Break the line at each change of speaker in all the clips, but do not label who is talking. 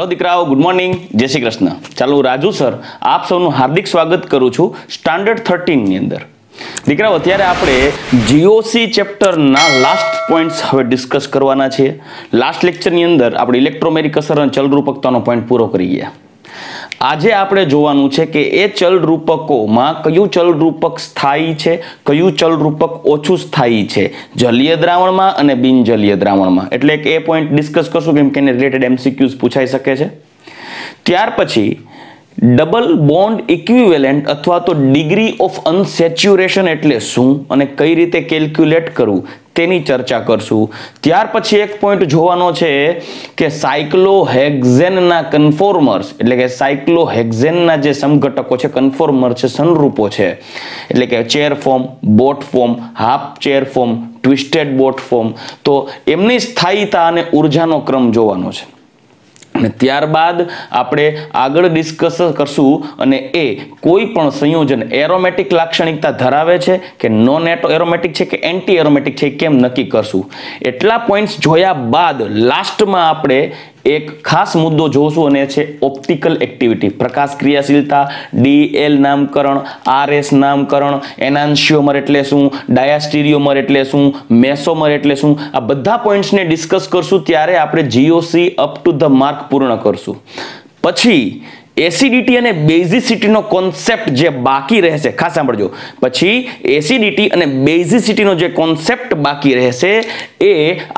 Hello दीकराओ, good morning, जय श्री कृष्ण। चालो Raju sir આપ સૌનું હાર્દિક સ્વાગત કરું છું સ્ટાન્ડર્ડ 13 ની અંદર। દીકરાઓ અત્યારે આપણે જીઓસી ચેપ્ટરના લાસ્ટ પોઈન્ટ્સ હવે ડિસ્કસ કરવાના છે। લાસ્ટ લેક્ચરની અંદર આપણે ઇલેક્ટ્રોમેરિક અસર અને ચલરૂપકતાનો પોઈન્ટ પૂરો કરી ગયા। આજે આપણે જોવાનું છે કે એ ચલરૂપકોમાં કયું ચલરૂપક સ્થાયી છે, કયું ચલરૂપક ઓછું સ્થાયી છે જલીય દ્રાવણમાં અને બિનજલીય દ્રાવણમાં। એટલે કે એ પોઈન્ટ ડિસ્કસ કરશું કેમ કે એને રિલેટેડ એમસીક્યુઝ પૂછાઈ શકે છે। ત્યાર પછી ડબલ બોન્ડ ઇક્વિવેલન્ટ અથવા તો ડિગ્રી ઓફ અનસેચ્યુરેશન એટલે શું અને કઈ રીતે કેલ્ક્યુલેટ કરવું તેની ચર્ચા કરશું। ત્યાર પછી એક પોઈન્ટ જોવાનો છે કે સાયક્લોહેક્ઝેનના કન્ફોર્મર્સ એટલે કે સાયક્લોહેક્ઝેનના જે સમઘટકો છે, કન્ફોર્મર છે, સંરૂપો છે, એટલે કે chair form, boat form, half chair form, twisted boat form, તો એમની સ્થાયીતા અને ઉર્જાનો ક્રમ જોવાનો છે। અને ત્યારબાદ આપણે આગળ ડિસ્કસ કરશું અને એ કોઈ પણ સંયોજન એરોમેટિક લાક્ષણિકતા ધરાવે છે કે નોન એરોમેટિક છે કે એન્ટી એરોમેટિક છે કેમ નક્કી કરશું। એટલા પોઈન્ટ્સ જોયા બાદ લાસ્ટમાં આપણે એક ખાસ મુદ્દો જોશું અને છે ઓપ્ટિકલ એક્ટિવિટી, પ્રકાશ ક્રિયાશીલતા, ડીએલ નામકરણ, આરએસ નામકરણ, એનાન્શિયોમર એટલે શું, ડાયાસ્ટીરિયોમર એટલે શું, મેસોમર એટલે શું, આ બધા પોઈન્ટ્સને ડિસ્કસ કરશું। ત્યારે આપણે GOC up to the mark પૂર્ણ કરશું। પછી એસિડિટી અને બેઝિસિટીનો કોન્સેપ્ટ જે બાકી રહેશે, ખાસ સાંભળજો, પછી એસિડિટી અને બેઝિસિટીનો જે કોન્સેપ્ટ બાકી રહેશે એ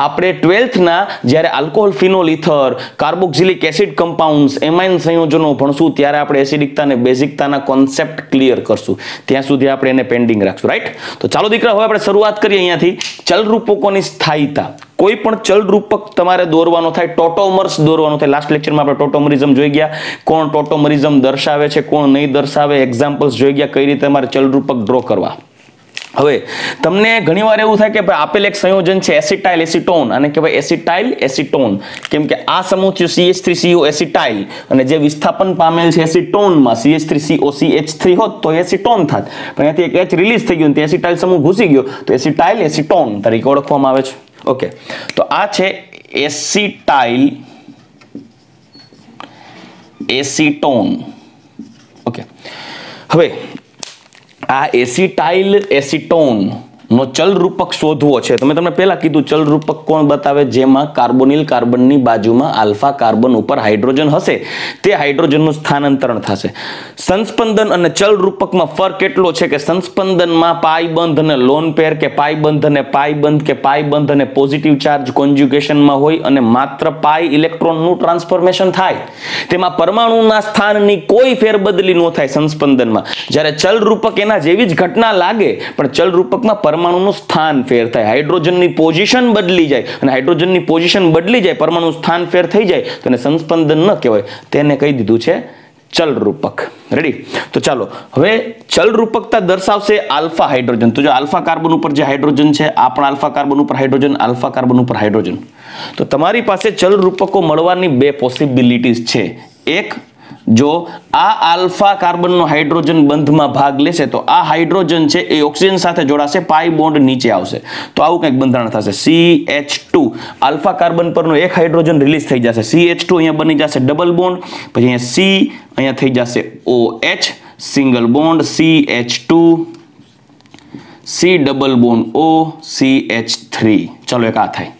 આપણે 12th ના જ્યારે alcohol, phenol, ether, carboxylic acid compounds, amine સંયોજનો ભણશું ત્યારે આપણે એસિડિકતા અને બેઝિકતાના કોન્સેપ્ટ ક્લિયર કરશું। ત્યાં સુધી આપણે એને પેન્ડિંગ રાખશું, રાઈટ। તો ચાલો દીકરા હવે આપણે શરૂઆત કરીએ અહીંયાથી। ચલરૂપકોની સ્થાયીતા, કોઈ પણ ચલરૂપક તમારે દોરવાનો થાય, ટોટોમર્સ દોરવાનો થાય। લાસ્ટ લેક્ચરમાં આપણે ટોટોમરિઝમ જોઈ ગયા, કોણ ટોટોમરિઝમ દર્શાવે છે, કોણ નહીં દર્શાવે, એક્ઝામ્પલ્સ જોઈ ગયા, કઈ રીતે તમારે ચલરૂપક ડ્રો કરવા। હવે તમને ઘણીવાર એવું થાય કે ભાઈ આપેલ એક સંયોજન છે એસિટાઇલ એસિટોન, અને કે ભાઈ એસિટાઇલ એસિટોન, કેમ કે આ સમૂહ થયો CH3CO એસિટાઇલ અને જે વિસ્થાપન પામેલ છે એસિટોનમાં CH3CO CH3 હોત તો એસિટોન થાત, પણ અહીંયાથી એક H રિલીઝ થઈ ગયું અને એસિટાઇલ સમૂહ ઘૂસી ગયો તો એસિટાઇલ એસિટોન તરીકે ઓળખવામાં આવે છે। ઓકે, તો આ છે એસિટાઇલ એસિટોન। ઓકે, હવે આ એસિટાઇલ એસિટોન નો ચલરૂપક શોધવો છે। તમે તમને પહેલા કીધું ચલરૂપક કોણ બતાવે, જેમાં કાર્બોનિલ કાર્બનની બાજુમાં આલ્ફા કાર્બન ઉપર હાઇડ્રોજન હશે તે હાઇડ્રોજનનું સ્થાનાંતરણ થશે। સંસ્પંદન અને ચલરૂપકમાં ફરક એટલો છે કે સંસ્પંદનમાં પાઈ બંધ અને લોન પેર કે પાઈ બંધ અને પાઈ બંધ કે પાઈ બંધ અને પોઝિટિવ ચાર્જ કોન્જ્યુગેશનમાં હોય અને માત્ર પાઈ ઇલેક્ટ્રોનનું ટ્રાન્સફોર્મેશન થાય, તેમાં પરમાણુના સ્થાનની કોઈ ફેરબદલી ન થાય સંસ્પંદનમાં। જ્યારે ચલરૂપક એના જેવી જ ઘટના લાગે પણ ચલરૂપકમાં પરમાણુનું સ્થાન ફેર થાય, હાઇડ્રોજનની પોઝિશન બદલી જાય અને હાઇડ્રોજનની પોઝિશન બદલી જાય, પરમાણુનું સ્થાન ફેર થઈ જાય તો એને સંસ્પંદન ન કહેવાય, તેને કહી દીધું છે ચલરૂપક। રેડી? તો ચાલો હવે ચલરૂપકતા દર્શાવશે આલ્ફા હાઇડ્રોજન। તો જો આલ્ફા કાર્બન ઉપર જે હાઇડ્રોજન છે, આ પણ આલ્ફા કાર્બન ઉપર હાઇડ્રોજન, આલ્ફા કાર્બન ઉપર હાઇડ્રોજન, તો તમારી પાસે ચલરૂપકો મળવાની બે પોસિબિલિટીઝ છે। એક, જો આ આલ્ફા કાર્બનનો હાઇડ્રોજન બંધમાં ભાગ લેશે તો આ હાઇડ્રોજન છે એ ઓક્સિજન સાથે જોડાશે, પાઈ બોન્ડ નીચે આવશે તો આવું કંઈક બંધારણ થશે CH2, આલ્ફા કાર્બન પરનો એક હાઇડ્રોજન રિલીઝ થઈ જશે, CH2 અહીંયા બની જશે ડબલ બોન્ડ, પછી અહીંયા C, અહીંયા થઈ જશે OH single bond, CH2 C double bond O CH3, ચલો એક આ થાય।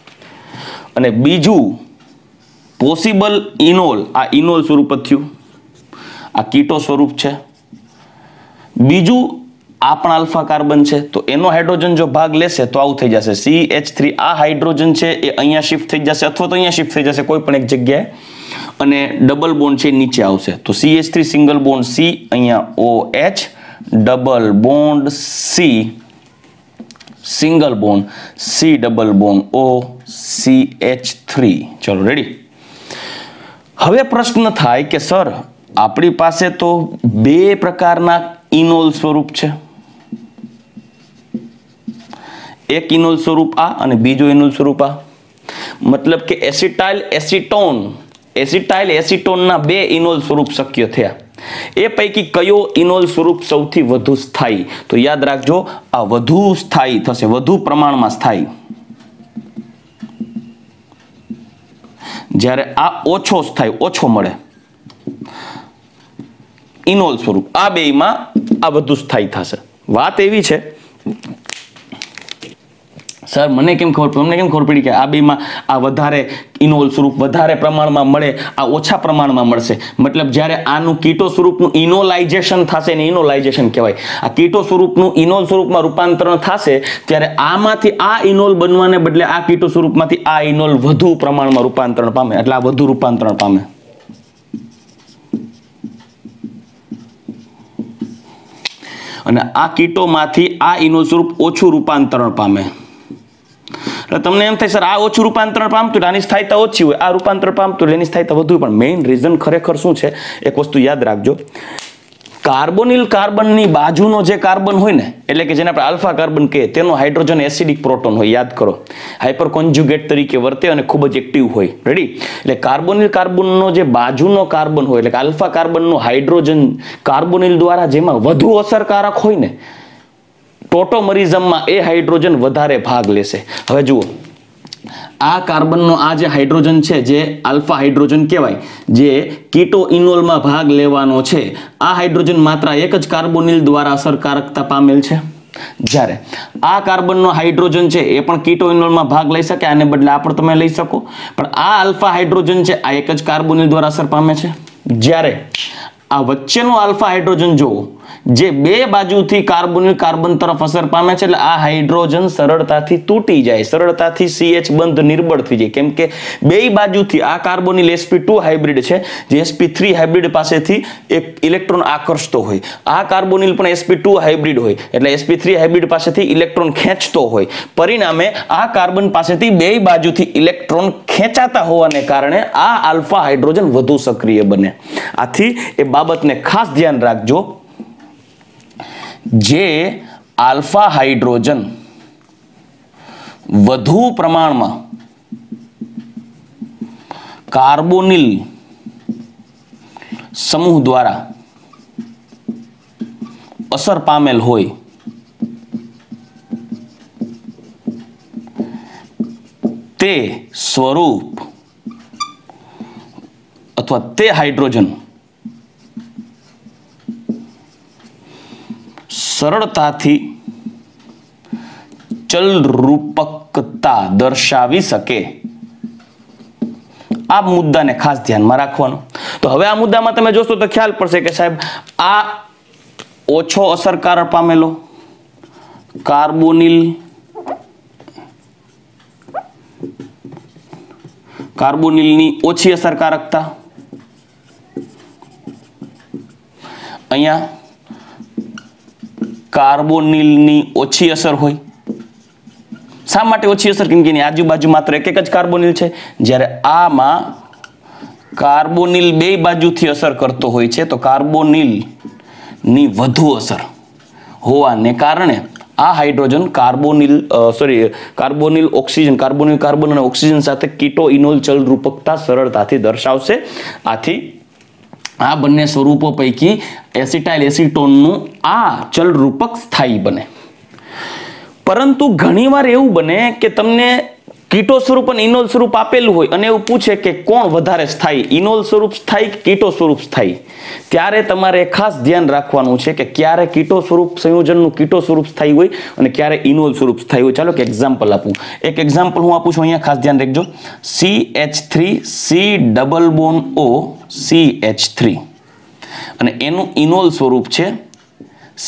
અને બીજું પોસિબલ ઇનોલ, આ ઇનોલ સ્વરૂપ થયું, આ કીટો સ્વરૂપ છે। બીજું આ પણ આલ્ફા કાર્બન છે તો એનો હાઇડ્રોજન જો ભાગ લેશે તો આવું થઈ જશે CH3, આ હાઇડ્રોજન છે એ અહીંયા શિફ્ટ થઈ જશે અથવા તો અહીંયા શિફ્ટ થઈ જશે કોઈ પણ એક જગ્યાએ અને ડબલ બોન્ડ છે નીચે આવશે તો CH3 સિંગલ બોન્ડ C, અહીંયા OH double bond C single bond C double bond O CH3। ચલો રેડી? હવે પ્રશ્ન થાય કે સર આપણી પાસે તો બે પ્રકારના ઇનોલ સ્વરૂપ છે, એક ઇનોલ સ્વરૂપ આ અને બીજો ઇનોલ સ્વરૂપ આ, મતલબ કે એસિટાઇલ એસિટોનના બે ઇનોલ સ્વરૂપ શક્ય થયા। એ પૈકી કયો ઇનોલ સ્વરૂપ સૌથી વધુ સ્થાયી? તો યાદ રાખજો આ વધુ સ્થાયી થશે, વધુ પ્રમાણમાં સ્થાયી। જ્યારે આ ઓછો થાય, ઓછો મળે, ઇનોલ સ્વરૂપ, આ બેયમાં આ વધુ સ્થાયી થશે. વાત એવી છે સર, મને કેમ ખબર, તમને કેમ ખબર પડી કે આ બેમાં આ વધારે ઇનોલ સ્વરૂપ વધારે પ્રમાણમાં મળે, આ ઓછા પ્રમાણમાં મળશે? મતલબ જ્યારે આનું કીટો સ્વરૂપનું ઇનોલાઇઝેશન થશે ને ઇનોલાઇઝેશન કહેવાય. આ કીટો સ્વરૂપનું ઇનોલ સ્વરૂપમાં રૂપાંતરણ થશે ત્યારે આમાંથી આ ઇનોલ બનવાને બદલે આ કીટો સ્વરૂપમાંથી આ ઇનોલ વધુ પ્રમાણમાં રૂપાંતરણ પામે, એટલે આ વધુ રૂપાંતરણ પામે. અને આ કીટોમાંથી આ ઇનોલ સ્વરૂપ ઓછું રૂપાંતરણ પામે. એટલે તમને એમ થાય સર આ ઓછું રૂપાંતરણ પામતું આની સ્થાયીતા ઓછી હોય, આ રૂપાંતરણ પામતું એની સ્થાયીતા વધુ. પણ મેઇન રીઝન ખરેખર શું છે એક વસ્તુ યાદ રાખજો, કાર્બોનિલ કાર્બનની બાજુનો જે કાર્બન હોય ને, એટલે કે જેને આપણે આલ્ફા કાર્બન કહીએ, તેનો હાઇડ્રોજન એસિડિક પ્રોટોન હોય. યાદ કરો, હાઇપર કોન્જ્યુગેટ તરીકે વર્તે અને ખૂબ જ એક્ટિવ હોય. રેડી? એટલે કાર્બોનિલ કાર્બનનો જે બાજુનો કાર્બન હોય, એટલે કે આલ્ફા કાર્બનનો હાઇડ્રોજન કાર્બોનિલ દ્વારા જેમાં વધુ અસરકારક હોય ને, ટોટોમરિઝમમાં એ હાઇડ્રોજન વધારે ભાગ લેશે. હવે જુઓ, આ કાર્બનનો આ જે હાઇડ્રોજન છે, જે આલ્ફા હાઇડ્રોજન કહેવાય, જે કીટો ઇનોલમાં ભાગ લેવાનો છે, આ હાઇડ્રોજન માત્ર એક જ કાર્બોનિલ દ્વારા અસરકારકતા પામેલ છે. જ્યારે આ કાર્બનનો હાઇડ્રોજન છે એ પણ કીટો ઇનોલમાં ભાગ લઈ શકે, આને બદલે આ પણ તમે લઈ શકો, પણ આ આલ્ફા હાઇડ્રોજન છે આ એક જ કાર્બોનિલ દ્વારા અસર પામે છે. જ્યારે આ વચ્ચેનો આલ્ફા હાઇડ્રોજન જોવો, જે બે બાજુથી કાર્બોનિલ કાર્બન તરફ અસર પામે છે, એટલે આ હાઇડ્રોજન સરળતાથી તૂટી જાય, સરળતાથી CH બંધ નિર્બળ થઈ જાય. કેમ કે બે બાજુથી આ કાર્બોનિલ sp2 હાઇબ્રિડ છે, જે sp3 હાઇબ્રિડ પાસેથી એક ઇલેક્ટ્રોન આકર્ષતો હોય, આ કાર્બોનિલ પણ sp2 હાઇબ્રિડ હોય, એટલે sp3 હાઇબ્રિડ પાસેથી ઇલેક્ટ્રોન ખેંચતો હોય. પરિણામે આ કાર્બન પાસેથી બે બાજુથી ઇલેક્ટ્રોન ખેંચાતા હોવાને કારણે આ આલ્ફા હાઇડ્રોજન વધુ સક્રિય બને. આથી એ બાબતને ખાસ ધ્યાન રાખજો, જે આલ્ફા હાઇડ્રોજન વધુ પ્રમાણમાં કાર્બોનિલ સમૂહ દ્વારા અસર પામેલ હોય, તે સ્વરૂપ અથવા તે હાઇડ્રોજન સરળતાથી ચલરૂપકતા દર્શાવી શકે. આ મુદ્દાને ખાસ ધ્યાનમાં રાખવાનો. તો હવે આ મુદ્દામાં તમે જોશો તો ખ્યાલ પડશે કે સાહેબ આ ઓછો અસરકારક પામેલો કાર્બોનિલની ઓછી અસરકારકતા, અહીંયા કાર્બોનિલની ઓછી અસર હોય. શા માટે ઓછી અસર? કેમ કે એની આજુબાજુ માત્ર એક જ કાર્બોનિલ છે, જ્યારે આમાં કાર્બોનિલ બે બાજુથી અસર કરતો હોય છે, તો કાર્બોનિલની વધુ અસર હોવાને કારણે આ hydrogen carbonyl oxygen, carbonyl carbon અને ઓક્સિજન સાથે કીટો ઇનોલ ચલરૂપકતા સરળતાથી દર્શાવશે. આથી આ બંને સ્વરૂપો પૈકી એસિટાઇલ એસિટોનનું આ ચલરૂપક સ્થાયી બને. પરંતુ ઘણીવાર એવું બને કે તમને કીટો સ્વરૂપ અને ઇનોલ સ્વરૂપ આપેલું હોય અને એવું પૂછે કે કોણ વધારે સ્થાયી, ઇનોલ સ્વરૂપ સ્થાયી કે કીટો સ્વરૂપ સ્થાયી? ત્યારે તમારે ખાસ ધ્યાન રાખવાનું છે કે ક્યારે કીટો સ્વરૂપ સંયોજનનું કીટો સ્વરૂપ સ્થાયી હોય અને ક્યારે ઇનોલ સ્વરૂપ સ્થાયી હોય. ચાલો એક એક્ઝામ્પલ આપું. એક એક્ઝામ્પલ હું આપું છું, અહીંયા ખાસ ધ્યાન રાખજો. CH3 C double bond O CH3 અને એનું ઇનોલ સ્વરૂપ છે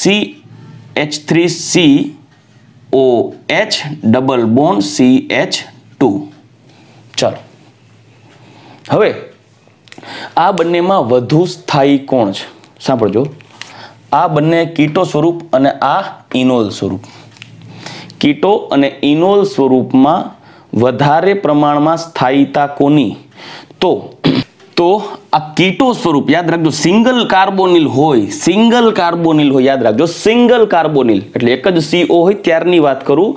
CH3COH ડબલ બોન્ડ CH2. ચાલો હવે આ બંનેમાં વધુ સ્થાયી કોણ છે? સાંભળજો, આ બંને કીટો સ્વરૂપ અને આ ઇનોલ સ્વરૂપ. કીટો અને ઇનોલ સ્વરૂપમાં વધારે પ્રમાણમાં સ્થાયીતા કોની? તો આ કીટો સ્વરૂપ યાદ રાખજો, સિંગલ કાર્બોનિલ હોય, યાદ રાખજો, સિંગલ કાર્બોનિલ એટલે એક જ CO હોય ત્યારની વાત કરું.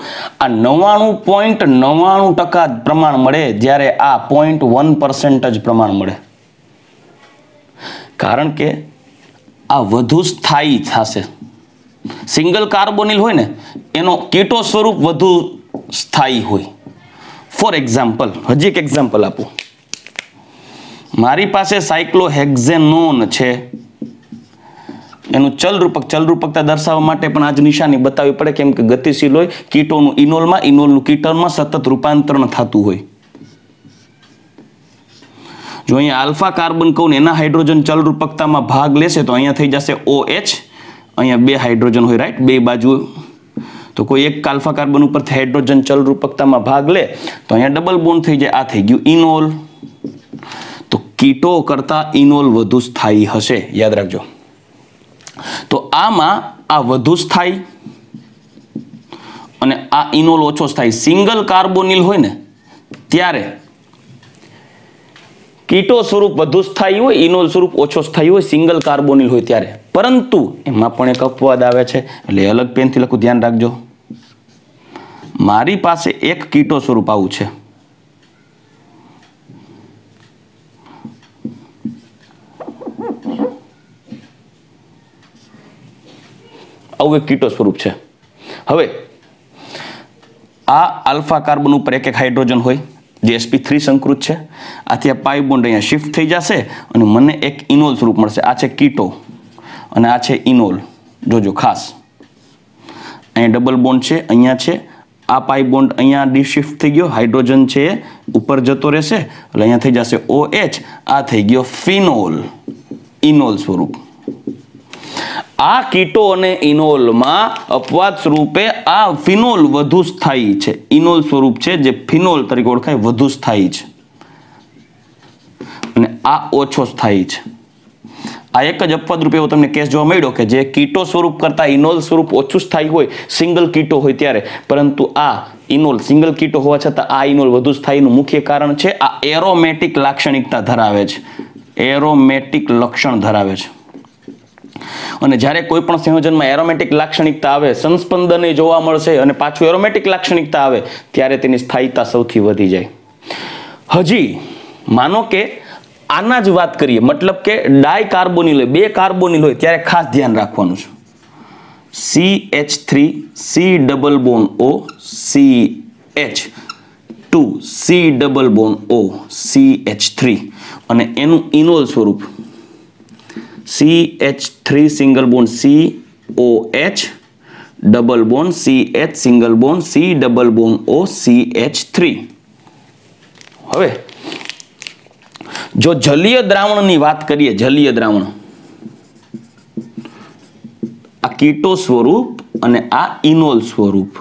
આ 99.99% પ્રમાણ મળે, જ્યારે આ 0.1% જ પ્રમાણ મળે. કારણ કે આ વધુ સ્થાયી થશે. સિંગલ કાર્બોનિલ હોય ને એનો કીટો સ્વરૂપ વધુ સ્થાયી હોય. ફોર એક્ઝામ્પલ, હજી એક એક્ઝામ્પલ આપું. મારી પાસે સાયક્લોહેક્ઝેનોન છે, એનું ચલરૂપકતા દર્શાવવા માટે પણ આ જ નિશાની બતાવવી પડે, કેમ કે ગતિશીલ હોય, કીટોનું ઇનોલનું કીટોનમાં સતત રૂપાંતરણ થતું હોય. જો અહીંયા આલ્ફા કાર્બન કહું ને એના હાઇડ્રોજન ચલરૂપકતામાં ભાગ લેશે તો અહીંયા થઈ જશે OH, અહીંયા 2 હાઇડ્રોજન હોય, રાઈટ, 2 બાજુ. તો કોઈ એક આલ્ફા કાર્બન ઉપરથી હાઇડ્રોજન ચલરૂપકતામાં ભાગ લે તો અહીંયા ડબલ બોન્ડ થઈ જાય, આ થઈ ગયું ઇનોલ. તો કીટો કરતા ઇનોલ વધુ સ્થાયી હશે, યાદ રાખજો. તો આમાં આ વધુ સ્થાયી અને આ ઇનોલ ઓછો સ્થાયી. સિંગલ કાર્બોનિલ હોય ને ત્યારે કીટો સ્વરૂપ વધુ સ્થાયી હોય, ઇનોલ સ્વરૂપ ઓછો સ્થાયી હોય, સિંગલ કાર્બોનિલ હોય ત્યારે. પરંતુ એમાં પણ એક અપવાદ આવે છે, એટલે અલગ પેનથી લખું, ધ્યાન રાખજો. મારી પાસે એક કીટો સ્વરૂપ આવું છે, આવું એક કીટો સ્વરૂપ છે. હવે આ આલ્ફા કાર્બન ઉપર એક હાઇડ્રોજન હોય જે sp3 સંકૃત છે, આથી આ પાઈ બોન્ડ અહીંયા શિફ્ટ થઈ જશે અને મને એક ઇનોલ સ્વરૂપ મળશે. આ છે કીટો અને આ છે ઇનોલ. જોજો ખાસ, અહીંયા ડબલ બોન્ડ છે, અહીંયા છે, આ પાઈ બોન્ડ અહીંયા ડિશિફ્ટ થઈ ગયો, હાઇડ્રોજન છે એ ઉપર જતો રહેશે એટલે અહીંયા થઈ જશે OH, આ થઈ ગયો ફિનોલ, ઇનોલ સ્વરૂપ. આ કીટો અને ઇનોલમાં અપવાદ સ્વરૂપે આ ફિનોલ વધુ સ્થાયી છે, ઇનોલ સ્વરૂપ છે જે ફિનોલ તરીકે ઓળખાય, વધુ સ્થાયી છે, અને આ ઓછો સ્થાયી છે. આ એક જ અપવાદ રૂપે એવો તમને કેસ જોવા મળ્યો કે જે કીટો સ્વરૂપ કરતા ઇનોલ સ્વરૂપ ઓછું સ્થાયી હોય, સિંગલ કીટો હોય ત્યારે, પરંતુ આ ઇનોલ સિંગલ કીટો હોવા છતાં આ ઇનોલ વધુ સ્થાયીનું મુખ્ય કારણ છે આ એરોમેટિક લાક્ષણિકતા ધરાવે છે, એરોમેટિક લક્ષણ ધરાવે છે. અને જ્યારે કોઈ પણ સંયોજનમાં એરોમેટિક લાક્ષણિકતા આવે, સંસ્પંદને જોવા મળશે અને પાછું એરોમેટિક લાક્ષણિકતા આવે ત્યારે તેની સ્થાયીતા સૌથી વધી જાય. હજી માનો કે આના જ વાત કરીએ, મતલબ કે ડાય કાર્બોનિલ હોય, 2 કાર્બોનિલ હોય ત્યારે ખાસ ધ્યાન રાખવાનું છે. CH3 C double bond O CH2 C double bond O CH3 અને એનું ઇનોલ સ્વરૂપ CH3 single bond COH double bond CH single bond C double bond O CH3. હવે જો જલીય દ્રાવણની વાત કરીએ, જલીય દ્રાવણ, આ કીટો સ્વરૂપ અને આ ઇનોલ સ્વરૂપ.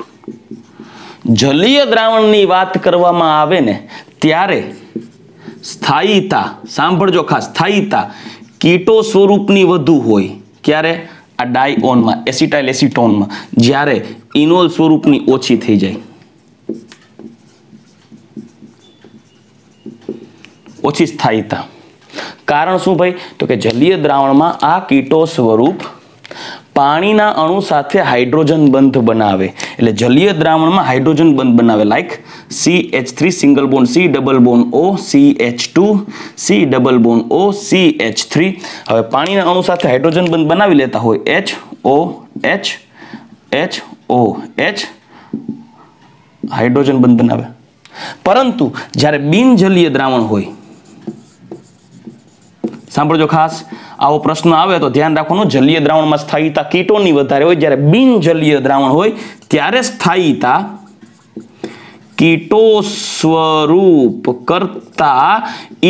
જલીય દ્રાવણની વાત કરવામાં આવે ને ત્યારે સ્થાયીતા, સાંભળજો ખાસ, સ્થાયીતા કીટો સ્વરૂપની વધુ હોય. ક્યારે? આ ડાયઓનમાં, એસિટાઇલ એસિટોનમાં. જ્યારે ઇનોલ સ્વરૂપની ઓછી થઈ જાય, ઓછી સ્થાયીતા. કારણ શું ભાઈ? તો કે જલીય દ્રાવણમાં આ કીટો સ્વરૂપ પાણીના અણુ સાથે હાઇડ્રોજન બંધ બનાવે, એટલે જલીય દ્રાવણમાં હાઇડ્રોજન બંધ બનાવે, like CH3 single bond C double bond O CH2 C double bond O CH3. હવે પાણીના અણુ સાથે હાઇડ્રોજન બંધ બનાવી લેતા હોય, HOH HOH હાઇડ્રોજન બંધ બનાવે. પરંતુ જ્યારે બિનજલીય દ્રાવણ હોય, સાંભળજો ખાસ, આવો પ્રશ્ન આવે તો ધ્યાન રાખવાનું, જલીય દ્રાવણમાં સ્થાયીતા કીટોની વધારે હોય, જ્યારે બિનજલીય દ્રાવણ હોય ત્યારે સ્થાયીતા કીટો સ્વરૂપ કરતા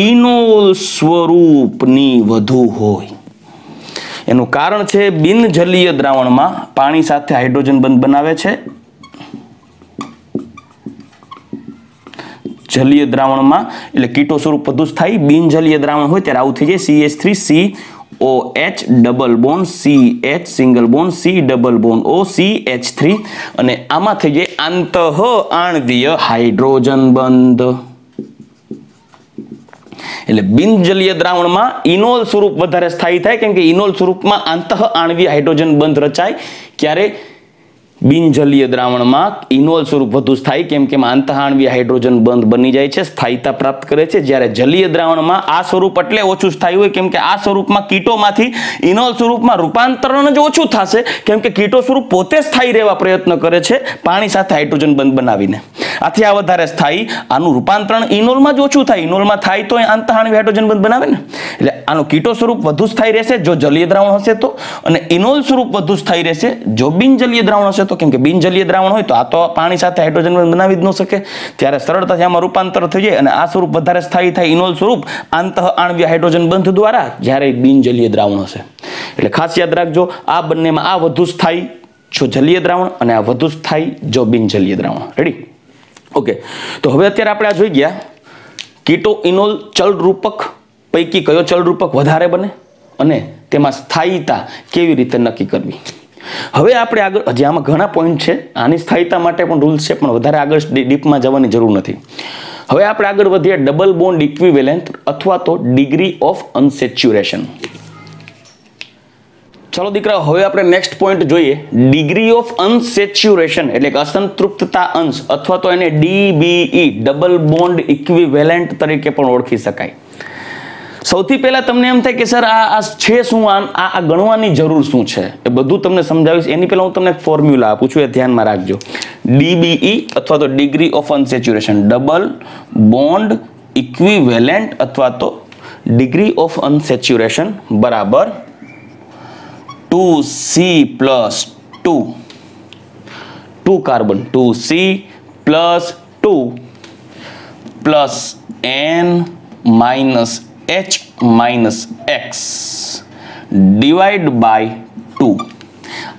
ઇનોલ સ્વરૂપની વધુ હોય. એનું કારણ છે બિનજલીય દ્રાવણમાં પાણી સાથે હાઇડ્રોજન બંધ બનાવે છે, જલીય દ્રાવણમાં એટલે કીટો સ્વરૂપ વધુ સ્થાયી, બિનજલીય દ્રાવણ હોય ત્યારે આવું થઈ જાય CH3 COH double bond CH single bond C double bond O CH3 અને આમાં થઈ જાય આંતઃ આણ્વીય હાઇડ્રોજન બંધ. એટલે બિનજલીય દ્રાવણમાં ઇનોલ સ્વરૂપ વધારે સ્થાયી થાય, કેમ કે ઇનોલ સ્વરૂપમાં આંતઃ આણ્વીય હાઇડ્રોજન બંધ રચાય. ક્યારે? બિનજલીય દ્રાવણમાં ઇનોલ સ્વરૂપ વધુ સ્થાયી, કેમ કે આંતઃઆણ્વીય હાઇડ્રોજન બંધ બની જાય છે, સ્થાયીતા પ્રાપ્ત કરે છે. જ્યારે જલીય દ્રાવણમાં આ સ્વરૂપ એટલે ઓછું સ્થાયી હોય, કેમ કે આ સ્વરૂપમાં કીટોમાંથી ઇનોલ સ્વરૂપમાં રૂપાંતરણ જ ઓછું થશે, કેમ કે કીટો સ્વરૂપ પોતે સ્થાયી રહેવા પ્રયત્ન કરે છે પાણી સાથે હાઇડ્રોજન બંધ બનાવીને. આથી આ વધારે સ્થાયી, આનું રૂપાંતરણ ઇનોલમાં જ ઓછું થાય. ઇનોલમાં થાય તો આંતઃઆણ્વિક હાઇડ્રોજન બંધ બનાવે ને, એટલે આનું કીટો સ્વરૂપ વધુ સ્થાયી રહેશે જો જલીય દ્રાવણ હશે તો, અને ઇનોલ સ્વરૂપ વધુ સ્થાયી રહેશે જો બિનજલીય દ્રાવણ હશે તો. કેમ કે બિનજલીય દ્રાવણ હોય તો આ તો પાણી સાથે હાઇડ્રોજન બંધ બનાવી જ ન શકે, ત્યારે સરળતાથી આમાં રૂપાંતર થઈ જાય અને આ સ્વરૂપ વધારે સ્થાયી થાય ઇનોલ સ્વરૂપ આંતઃઆણ્વિક હાઇડ્રોજન બંધ દ્વારા, જ્યારે બિનજલીય દ્રાવણ હશે. એટલે ખાસ યાદ રાખજો, આ બંનેમાં આ વધુ સ્થાયી જો જલીય દ્રાવણ અને આ વધુ સ્થાયી જો બિનજલીય દ્રાવણ. રેડી? ઓકે, તો હવે અત્યારે આપણે આ જોઈ ગયા કીટો ઇનોલ ચલ રૂપક પૈકી કયો ચલ રૂપક વધારે બને અને તેમાં સ્થાયીતા કેવી રીતે નક્કી કરવી. હવે આપણે આગળ, હજી આમાં ઘણા પોઈન્ટ છે, આની સ્થાયીતા માટે પણ રૂલ્સ છે, પણ વધારે આગળ ડીપમાં જવાની જરૂર નથી. હવે આપણે આગળ વધીએ ડબલ બોન્ડ ઇક્વિવેલેન્ટ અથવા તો ડિગ્રી ઓફ અનસેચ્યુરેશન. ચલો દીકરા, હવે આપણે નેક્સ્ટ પોઈન્ટ જોઈએ, ડિગ્રી ઓફ અનસેચ્યુરેશન એટલે કે અસંતૃપ્તતા અંશ, અથવા તો એને DBE ડબલ બોન્ડ ઇક્વિવેલેન્ટ તરીકે પણ ઓળખી શકાય. સૌથી પહેલા તમને એમ થાય કે સર આ છે શું, આ ગણવાની જરૂર શું છે, એ બધું તમને સમજાવીશ. એની પહેલા હું તમને એક ફોર્મ્યુલા આપું છું, એ ધ્યાનમાં રાખજો. DBE અથવા તો degree of unsaturation, double bond equivalent અથવા તો ડિગ્રી ઓફ અનસેચ્યુરેશન બરાબર 2C plus 2 carbon, 2C plus 2 plus N minus H minus X divide by 2.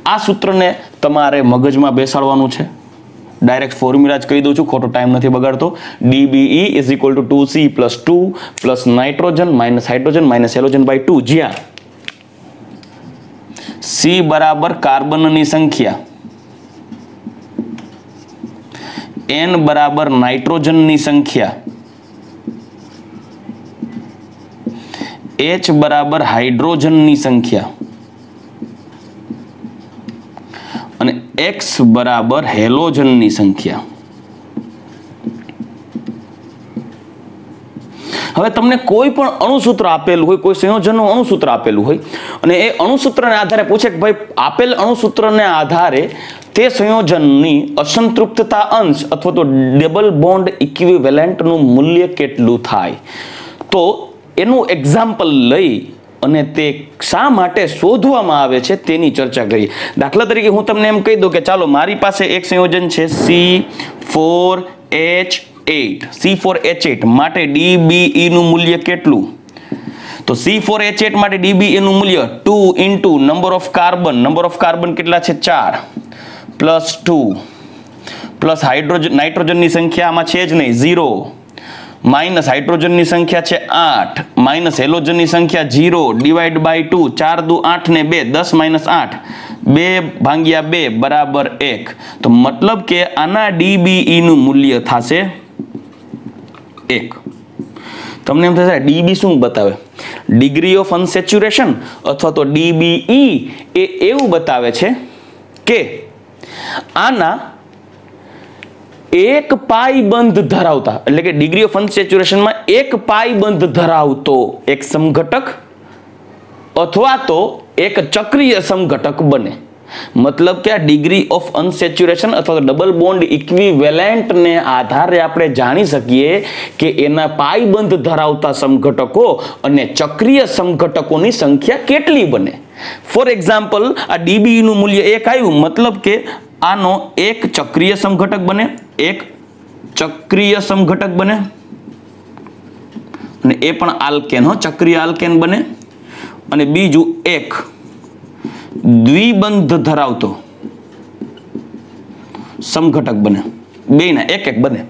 આ સૂત્રને તમારે મગજમાં બેસાડવાનું છે. ડાયરેક્ટ ફોર્મ્યુલા જ કહી દઉં છું, ખોટો ટાઈમ નથી બગાડતો. DBE is equal to 2C plus 2 plus nitrogen minus hydrogen minus halogen by 2, જ્યાં C બરાબર કાર્બનની સંખ્યા, N બરાબર નાઇટ્રોજનની સંખ્યા, H બરાબર હાઇડ્રોજનની સંખ્યા અને X બરાબર હેલોજનની સંખ્યા. હવે તમને કોઈ પણ અણુસૂત્ર આપેલું હોય, કોઈ સંયોજનનું અણુસૂત્ર આપેલું હોય અને એ અણુસૂત્રને આધારે પૂછે કે ભાઈ આપેલ અણુસૂત્રને આધારે તે સંયોજનની અસંતૃપ્તતા અંશ અથવા તો ડબલ બોન્ડ ઇક્વિવેલેન્ટનું મૂલ્ય કેટલું થાય, તો એનું એક્ઝામ્પલ લઈ અને તે શા માટે શોધવામાં આવે છે તેની ચર્ચા કરીએ. દાખલા તરીકે હું તમને એમ કહી દઉં કે ચાલો મારી પાસે એક સંયોજન છે C4H8 માટે DBE નું મૂલ્ય કેટલું? તો C4H8 માટે DBE નું મૂલ્ય 2 into નંબર ઓફ કાર્બન કેટલા છે? 4 પ્લસ 2 પ્લસ હાઇડ્રોજન, નાઇટ્રોજનની સંખ્યા આમાં છે જ નહીં, 0 માઇનસ હાઇડ્રોજનની સંખ્યા છે 8 માઇનસ હેલોજનની સંખ્યા 0 ડિવાઈડ બાય 2, 4 દુ 8 ને 2, 10 માઇનસ 8, 2 ભાગ્યા 2 બરાબર 1. તો મતલબ કે આના DBE નું મૂલ્ય થશે 1. તમને એમ થશે DB શું બતાવે? ડિગ્રી ઓફ અનસેચ્યુરેશન અથવા તો DBE એ એવું બતાવે છે કે આના એક પાઈ બંધ ધરાવતા, એટલે કે ડિગ્રી ઓફ અનસેચ્યુરેશનમાં એક પાઈ બંધ ધરાવતો એક સમઘટક અથવા તો એક ચક્રીય સમઘટક બને. મતલબ કે આ ડિગ્રી ઓફ અનસેચ્યુરેશન અથવા તો ડબલ બોન્ડ ઇક્વિવેલેન્ટ ને આધારે આપણે જાણી શકીએ કે એના પાઈ બંધ ધરાવતા સમઘટકો અને ચક્રીય સમઘટકોની સંખ્યા કેટલી બને. ફોર એક્ઝામ્પલ, આ DBE નું મૂલ્ય 1 આવ્યું, મતલબ કે આનો એક ચક્રીય સમઘટક બને, એક ચક્રીય સમઘટક બને અને એ પણ આલ્કેન, ચક્રીય આલ્કેન બને, અને બીજું એક દ્વિબંધ ધરાવતો સમઘટક બને. બેના એક એક બને.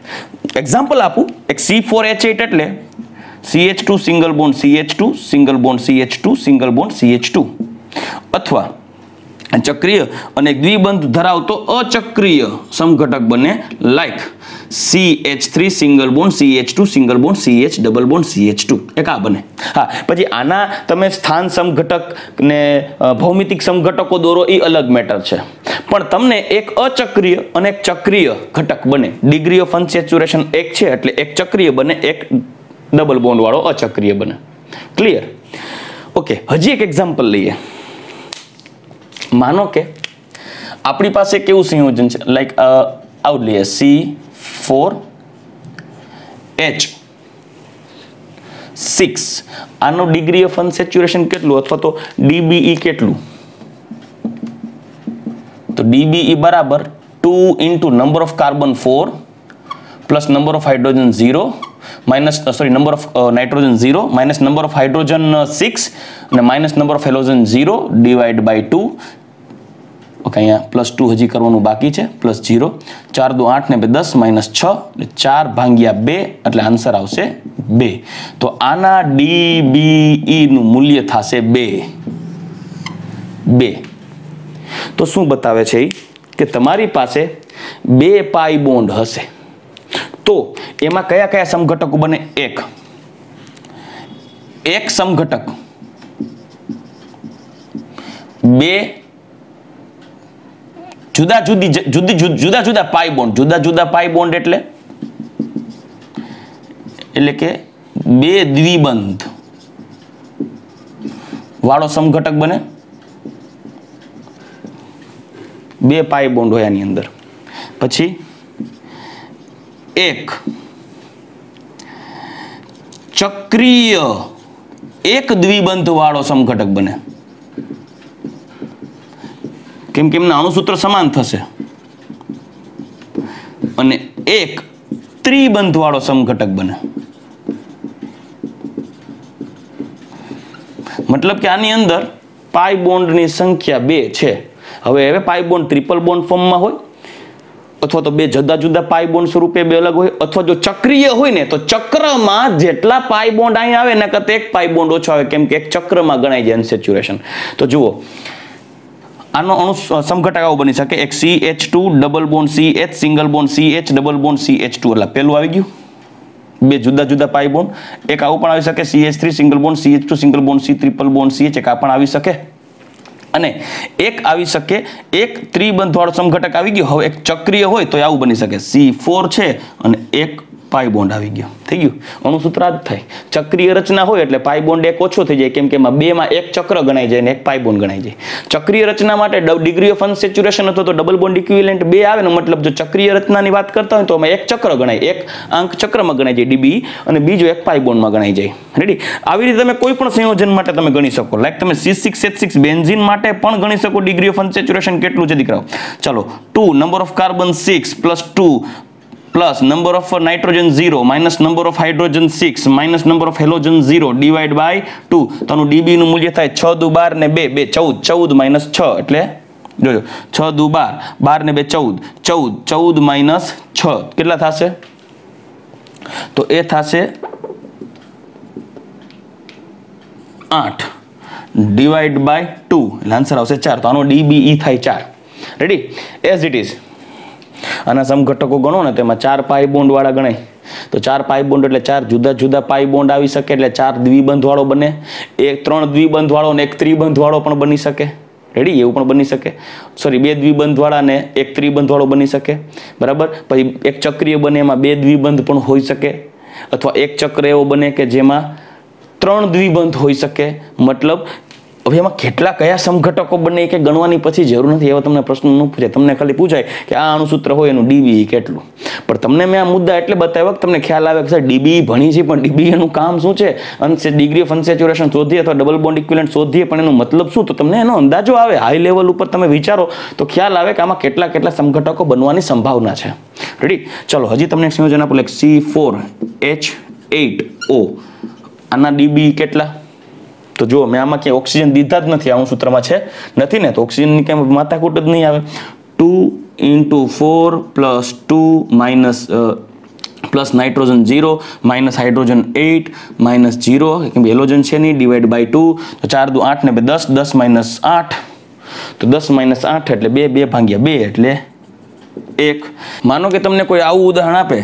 એક્ઝામ્પલ આપું, એક C4H8 એટલે CH2 single bond CH2 single bond CH2 single bond CH2, અથવા ચક્રીય અને દ્વિબંધ ધરાવતો અચક્રીય સમઘટક બને like CH3 single bond CH2 single bond CH double bond CH2, એક આ બને. હા, પછી આના તમે સ્થાન સમઘટક ને ભૌમિતિક સમઘટકો દોરો, એ અલગ મેટર છે, પણ તમને એક અચક્રીય અને એક ચક્રીય ઘટક બને. ડિગ્રી ઓફ અનસેચ્યુરેશન 1 છે એટલે એક ચક્રીય બને, એક ડબલ બોન્ડ વાળો અચક્રીય બને. ક્લિયર? ઓકે, હજી એક એક્ઝામ્પલ લઈએ. માનો કે આપણી પાસે કેવું સંયોજન છે, લાઈક આવું લઈએ 4H6 આનો ડિગ્રી ઓફ અનસેચ્યુરેશન કેટલું અથવા તો DBE કેટલું? તો DBE બરાબર 2 into number of carbon 4 plus number of hydrogen 0 minus number of nitrogen 0 minus number of hydrogen 6 and minus number of halogen 0 divided by 2. Okay, અહીંયા +2 હજી કરવાનું બાકી છે, +0. 4 દુ 8 ને 2 10 -6 એટલે 4 ભાગ્યા 2 એટલે આન્સર આવશે 2. તો આના DBE નું મૂલ્ય થશે 2. તો શું બતાવે છે કે તમારી પાસે 2 પાઈ બોન્ડ હશે તો એમાં કયા કયા સમઘટકો બને? એક સમઘટક 2 જુદા જુદા પાઈ બોન્ડ. જુદા પાઈ બોન્ડ એટલે કે 2 દ્વિબંધ વાળો સમઘટક બને. 2 પાઈ બોન્ડ હોય આની અંદર. પછી એક ચક્રીય એક દ્વિબંધ વાળો સમઘટક બને, કેમ કે એમના અણુસૂત્ર સમાન થશે. અને એક ત્રિબંધ વાળો સમઘટક બને. મતલબ કે આની અંદર પાઈ બોન્ડની સંખ્યા 2 છે. હવે પાઈ બોન્ડ ટ્રિપલ બોન્ડ ફોર્મમાં હોય અથવા તો 2 જુદા જુદા પાઈ બોન્ડ સ્વરૂપે 2 અલગ હોય, અથવા જો ચક્રીય હોય ને તો ચક્રમાં જેટલા પાઈ બોન્ડ અહીં આવે ને કરતા એક પાઈ બોન્ડ ઓછો આવે, કેમ કે એક ચક્રમાં ગણાય છે અનસેચ્યુરેશન. તો જુઓ આનો અણુ સમઘટક આવો બની શકે. એક CH2 double bond CH single bond CH double bond CH2 એટલે પેલું આવી ગયું. 2 જુદા જુદા પાઈ બોન્ડ. એક આવું પણ આવી શકે CH3 single bond CH2 single bond C triple bond CH, એક આ પણ આવી શકે. અને એક આવી શકે એક ત્રિબંધ વાળો સમઘટક આવી ગયો. હવે એક ચક્રીય હોય તો આવું બની શકે C4 છે અને એક પાઈ બોન્ડ આવી ગયો. થઈ ગયું, અણુસૂત્ર આ જ થાય. ચક્રીય રચના હોય એટલે પાઈ બોન્ડ એક ઓછો થઈ જાય, કેમ કે એમાં 2 માં એક ચક્ર ગણાઈ જાય અને એક પાઈ બોન્ડ ગણાઈ જાય. ચક્રીય રચના માટે ડિગ્રી ઓફ અનસેચ્યુરેશન અથવા તો ડબલ બોન્ડ ઇક્વિવેલન્ટ 2 આવે ને, મતલબ જો ચક્રીય રચનાની વાત કરતા હોય તો એમાં એક ચક્ર ગણાય, એક અંક ચક્રમાં ગણાઈ જાય DBE અને બીજો એક પાઈ બોન્ડમાં ગણાઈ જાય. રેડી? આવી રીતે તમે કોઈ પણ સંયોજન માટે તમે ગણી શકો. લાઈક તમે C6H6 બેન્ઝીન માટે પણ ગણી શકો ડિગ્રી ઓફ અનસેચ્યુરેશન કેટલું છે દીકરાઓ. ચાલો 2 number of carbon 6 + 2 plus number of nitrogen 0 minus number of hydrogen 6 minus number of halogen 0 divide by 2. તો આનું DB નું મૂલ્ય થાય 6 દુ 12 ને 2 14 minus 6 એટલે જોજો 6 દુ 12 12 ને 2 14 minus 6 કેટલા થશે? તો એ થશે 8 divide by 2 એટલે આન્સર આવશે 4. તો આનો DBE થાય 4. રેડી? એઝ ઇટ ઇઝ આના સમઘટકો ગણો ને તેમાં 4 પાઈ બોન્ડ વાળા ગણાય તો 4 પાઈ બોન્ડ એટલે 4 જુદા જુદા પાઈ બોન્ડ આવી શકે એટલે 4 દ્વિબંધ વાળો બને. એક 3 દ્વિબંધ વાળો ને એક ત્રિબંધ વાળો પણ બની શકે. રેડી? એવું પણ બની શકે. સોરી, 2 દ્વિબંધ વાળા ને એક ત્રિબંધ વાળો બની શકે. બરાબર? પછી એક ચક્રીય બને એમાં 2 દ્વિબંધ પણ હોઈ શકે, અથવા એક ચક્ર એવો બને કે જેમાં 3 દ્વિબંધ હોઈ શકે. મતલબ હવે એમાં કયા સમઘટકો બને કે ગણવાની પછી જરૂર નથી. એવો તમને પ્રશ્ન ન પૂછાય. તમને ખાલી પૂછાય કે આ અણુસૂત્ર હોય એનું DBE કેટલું. પણ તમને મેં આ મુદ્દા એટલે બતાવ્યા કે તમને ખ્યાલ આવે કે સર DBE ભણી છે, પણ DBE નું કામ શું છે? ડિગ્રી ઓફ અનસેચ્યુરેશન શોધીએ અથવા ડબલ બોન્ડ ઇક્વિવેલન્ટ શોધીએ, પણ એનો મતલબ શું? તો તમને એનો અંદાજો આવે. હાઈ લેવલ ઉપર તમે વિચારો તો ખ્યાલ આવે કે આમાં કેટલા સમઘટકો બનવાની સંભાવના છે. રેડી? ચલો હજી તમને એક સંયોજન આપો. C4H8O આના DBE કેટલા? તો જો મેં આમાં ક્યાંય ઓક્સિજન દીધા જ નથી, આનું સૂત્રમાં છે નથી ને, તો ઓક્સિજનની ક્યાંય માથાકૂટ જ નહીં આવે. 2 × 4 + 2 plus nitrogen 0 minus hydrogen 8 minus 0 કેમ હેલોજન છે નહીં, ડિવાઈડ બાય 2. તો 4 દુ 8 ને 2 10 10 માઇનસ 8 તો 10 માઇનસ 8 એટલે 2 2 ભાગ્યા 2 એટલે 1. માનો કે તમને કોઈ આવું ઉદાહરણ આપે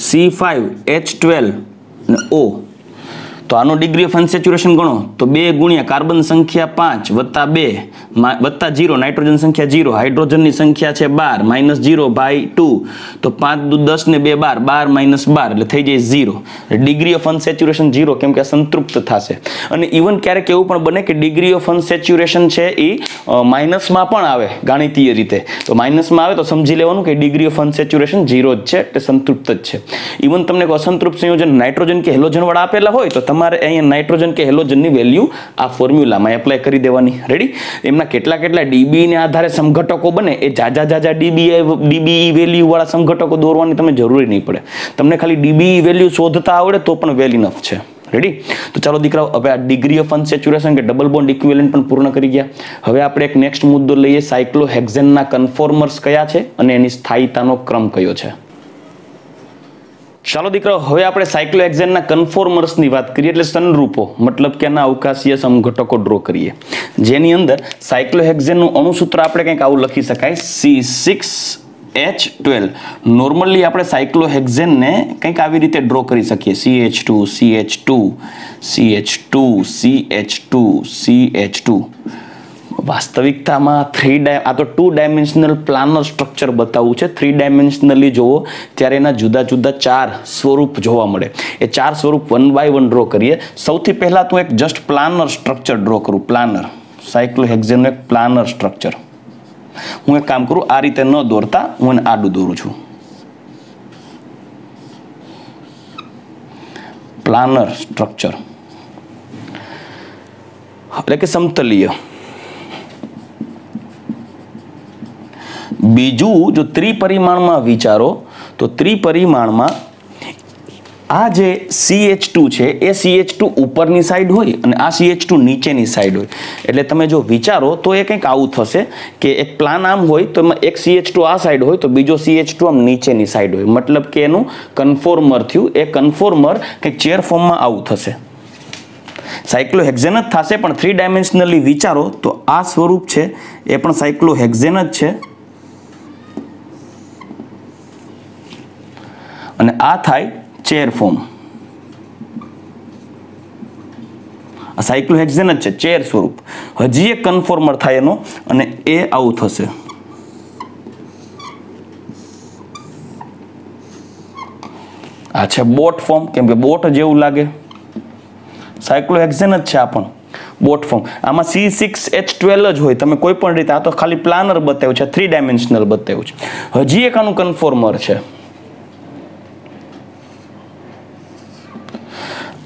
C5H12 ને O, તો આનો ડિગ્રી ઓફ અનસેચ્યુરેશન ગણો તો 2 ગુણ્યા કાર્બન સંખ્યા 5 વત્તા 2 વત્તા 0, નાઇટ્રોજન સંખ્યા 0, હાઇડ્રોજનની સંખ્યા છે 12, -0/2, તો 5 × 10 ને 2 12, 12 એટલે થઈ જાય 0. ડિગ્રી ઓફ અનસેચ્યુરેશન 0, કેમ કે સંતૃપ્ત થશે. અને ઇવન ક્યારેક એવું પણ બને કે ડિગ્રી ઓફ અનસેચ્યુરેશન છે એ માઇનસમાં પણ આવે ગાણિતીય રીતે. તો માઇનસમાં આવે તો સમજી લેવાનું કે ડિગ્રી ઓફ અનસેચ્યુરેશન 0 જ છે, એટલે સંતૃપ્ત જ છે. ઇવન તમને અસંતૃપ્ત સંયોજન નાઇટ્રોજન કે હેલોજન વાળા આપેલા હોય તો તમારે અહીંયા નાઇટ્રોજન કે હેલોજનની વેલ્યુ આ ફોર્મ્યુલામાં એપ્લાય કરી દેવાની. રેડી? એમના કેટલા ડીબી ને આધારે સમઘટકો બને એ જાજા ડીબી વેલ્યુ વાળા સમઘટકો દોરવાની તમે જરૂરી નહીં પડે. તમને ખાલી ડીબી વેલ્યુ શોધતા આવડે તો પણ વેલ ઇનફ છે. રેડી? તો ચાલો દીકરાઓ, હવે આ ડિગ્રી ઓફ અનસેચ્યુરેશન કે ડબલ બોન્ડ ઇક્વિવેલન્ટ પણ પૂર્ણ કરી ગયા. હવે આપણે એક નેક્સ્ટ મુદ્દો લઈએ, સાયક્લોહેક્ઝેનના કન્ફોર્મર્સ કયા છે અને એની સ્થાયીતાનો ક્રમ કયો છે. ચાલો દીકરાઓ, હવે આપણે સાયક્લોહેક્ઝેનના કન્ફોર્મર્સની વાત કરીએ, એટલે સંરૂપો, મતલબ કે એના અવકાશીય સમઘટકો ડ્રો કરીએ, જેની અંદર સાયક્લોહેક્ઝેનનું અણુસૂત્ર આપણે કંઈક આવું લખી શકાય, C6H12. નોર્મલી આપણે સાયક્લોહેક્ઝેનને કંઈક આવી રીતે ડ્રો કરી શકીએ, CH2 CH2 CH2 CH2 CH2. વાસ્તવિકતામાં આ તો 2 ડાયમેન્શનલ પ્લાનર સ્ટ્રક્ચર બતાવવું છે. 3 ડાયમેન્શનલી જોવો ત્યારે એના જુદા જુદા 4 સ્વરૂપ જોવા મળે. એ 4 સ્વરૂપ 1 બાય 1 ડ્રો કરીએ. સૌથી પહેલા તો એક જસ્ટ પ્લાનર સ્ટ્રક્ચર ડ્રો કરું. પ્લાનર સાયક્લોહેક્ઝેનનું એક પ્લાનર સ્ટ્રક્ચર. હું એક કામ કરું, આ રીતે ન દોરતા હું એને આડું દોરું છું. પ્લાનર સ્ટ્રક્ચર એટલે કે સમતલીય. બીજું, જો ત્રિપરિમાણમાં વિચારો તો ત્રિપરિમાણમાં આ જે CH2 છે એ CH2 ઉપરની સાઈડ હોય અને આ CH2 નીચેની સાઈડ હોય. એટલે તમે જો વિચારો તો એ કંઈક આવું થશે કે એક પ્લાન આમ હોય તો એમાં એક CH2 આ સાઈડ હોય તો બીજો CH2 આમ નીચેની સાઈડ હોય. મતલબ કે એનું કન્ફોર્મર થયું. એ કન્ફોર્મર કંઈક ચેર ફોર્મમાં આવું થશે. સાયક્લોહેક્ઝેન જ થશે, પણ 3 ડાયમેન્શનલી વિચારો તો આ સ્વરૂપ છે એ પણ સાયક્લોહેક્ઝેન જ છે. અને આ થાય ચેર ફોર્મ. આ સાયક્લોહેક્ઝેન જ છે, ચેર સ્વરૂપ. હજી એક કન્ફોર્મર થાય એનો, અને એ આવું થશે. આ છે બોટ ફોર્મ, કેમ કે બોટ જેવું લાગે. સાયક્લોહેક્ઝેન જ છે આ પણ બોટ ફોર્મ. આમાં C6H12 જ હોય. તમે કોઈ પણ રીતે, આ તો ખાલી પ્લાનર બતાવ્યું છે, 3 ડાયમેન્શનલ બતાવ્યું છે. હજી એક આનું કન્ફોર્મર છે.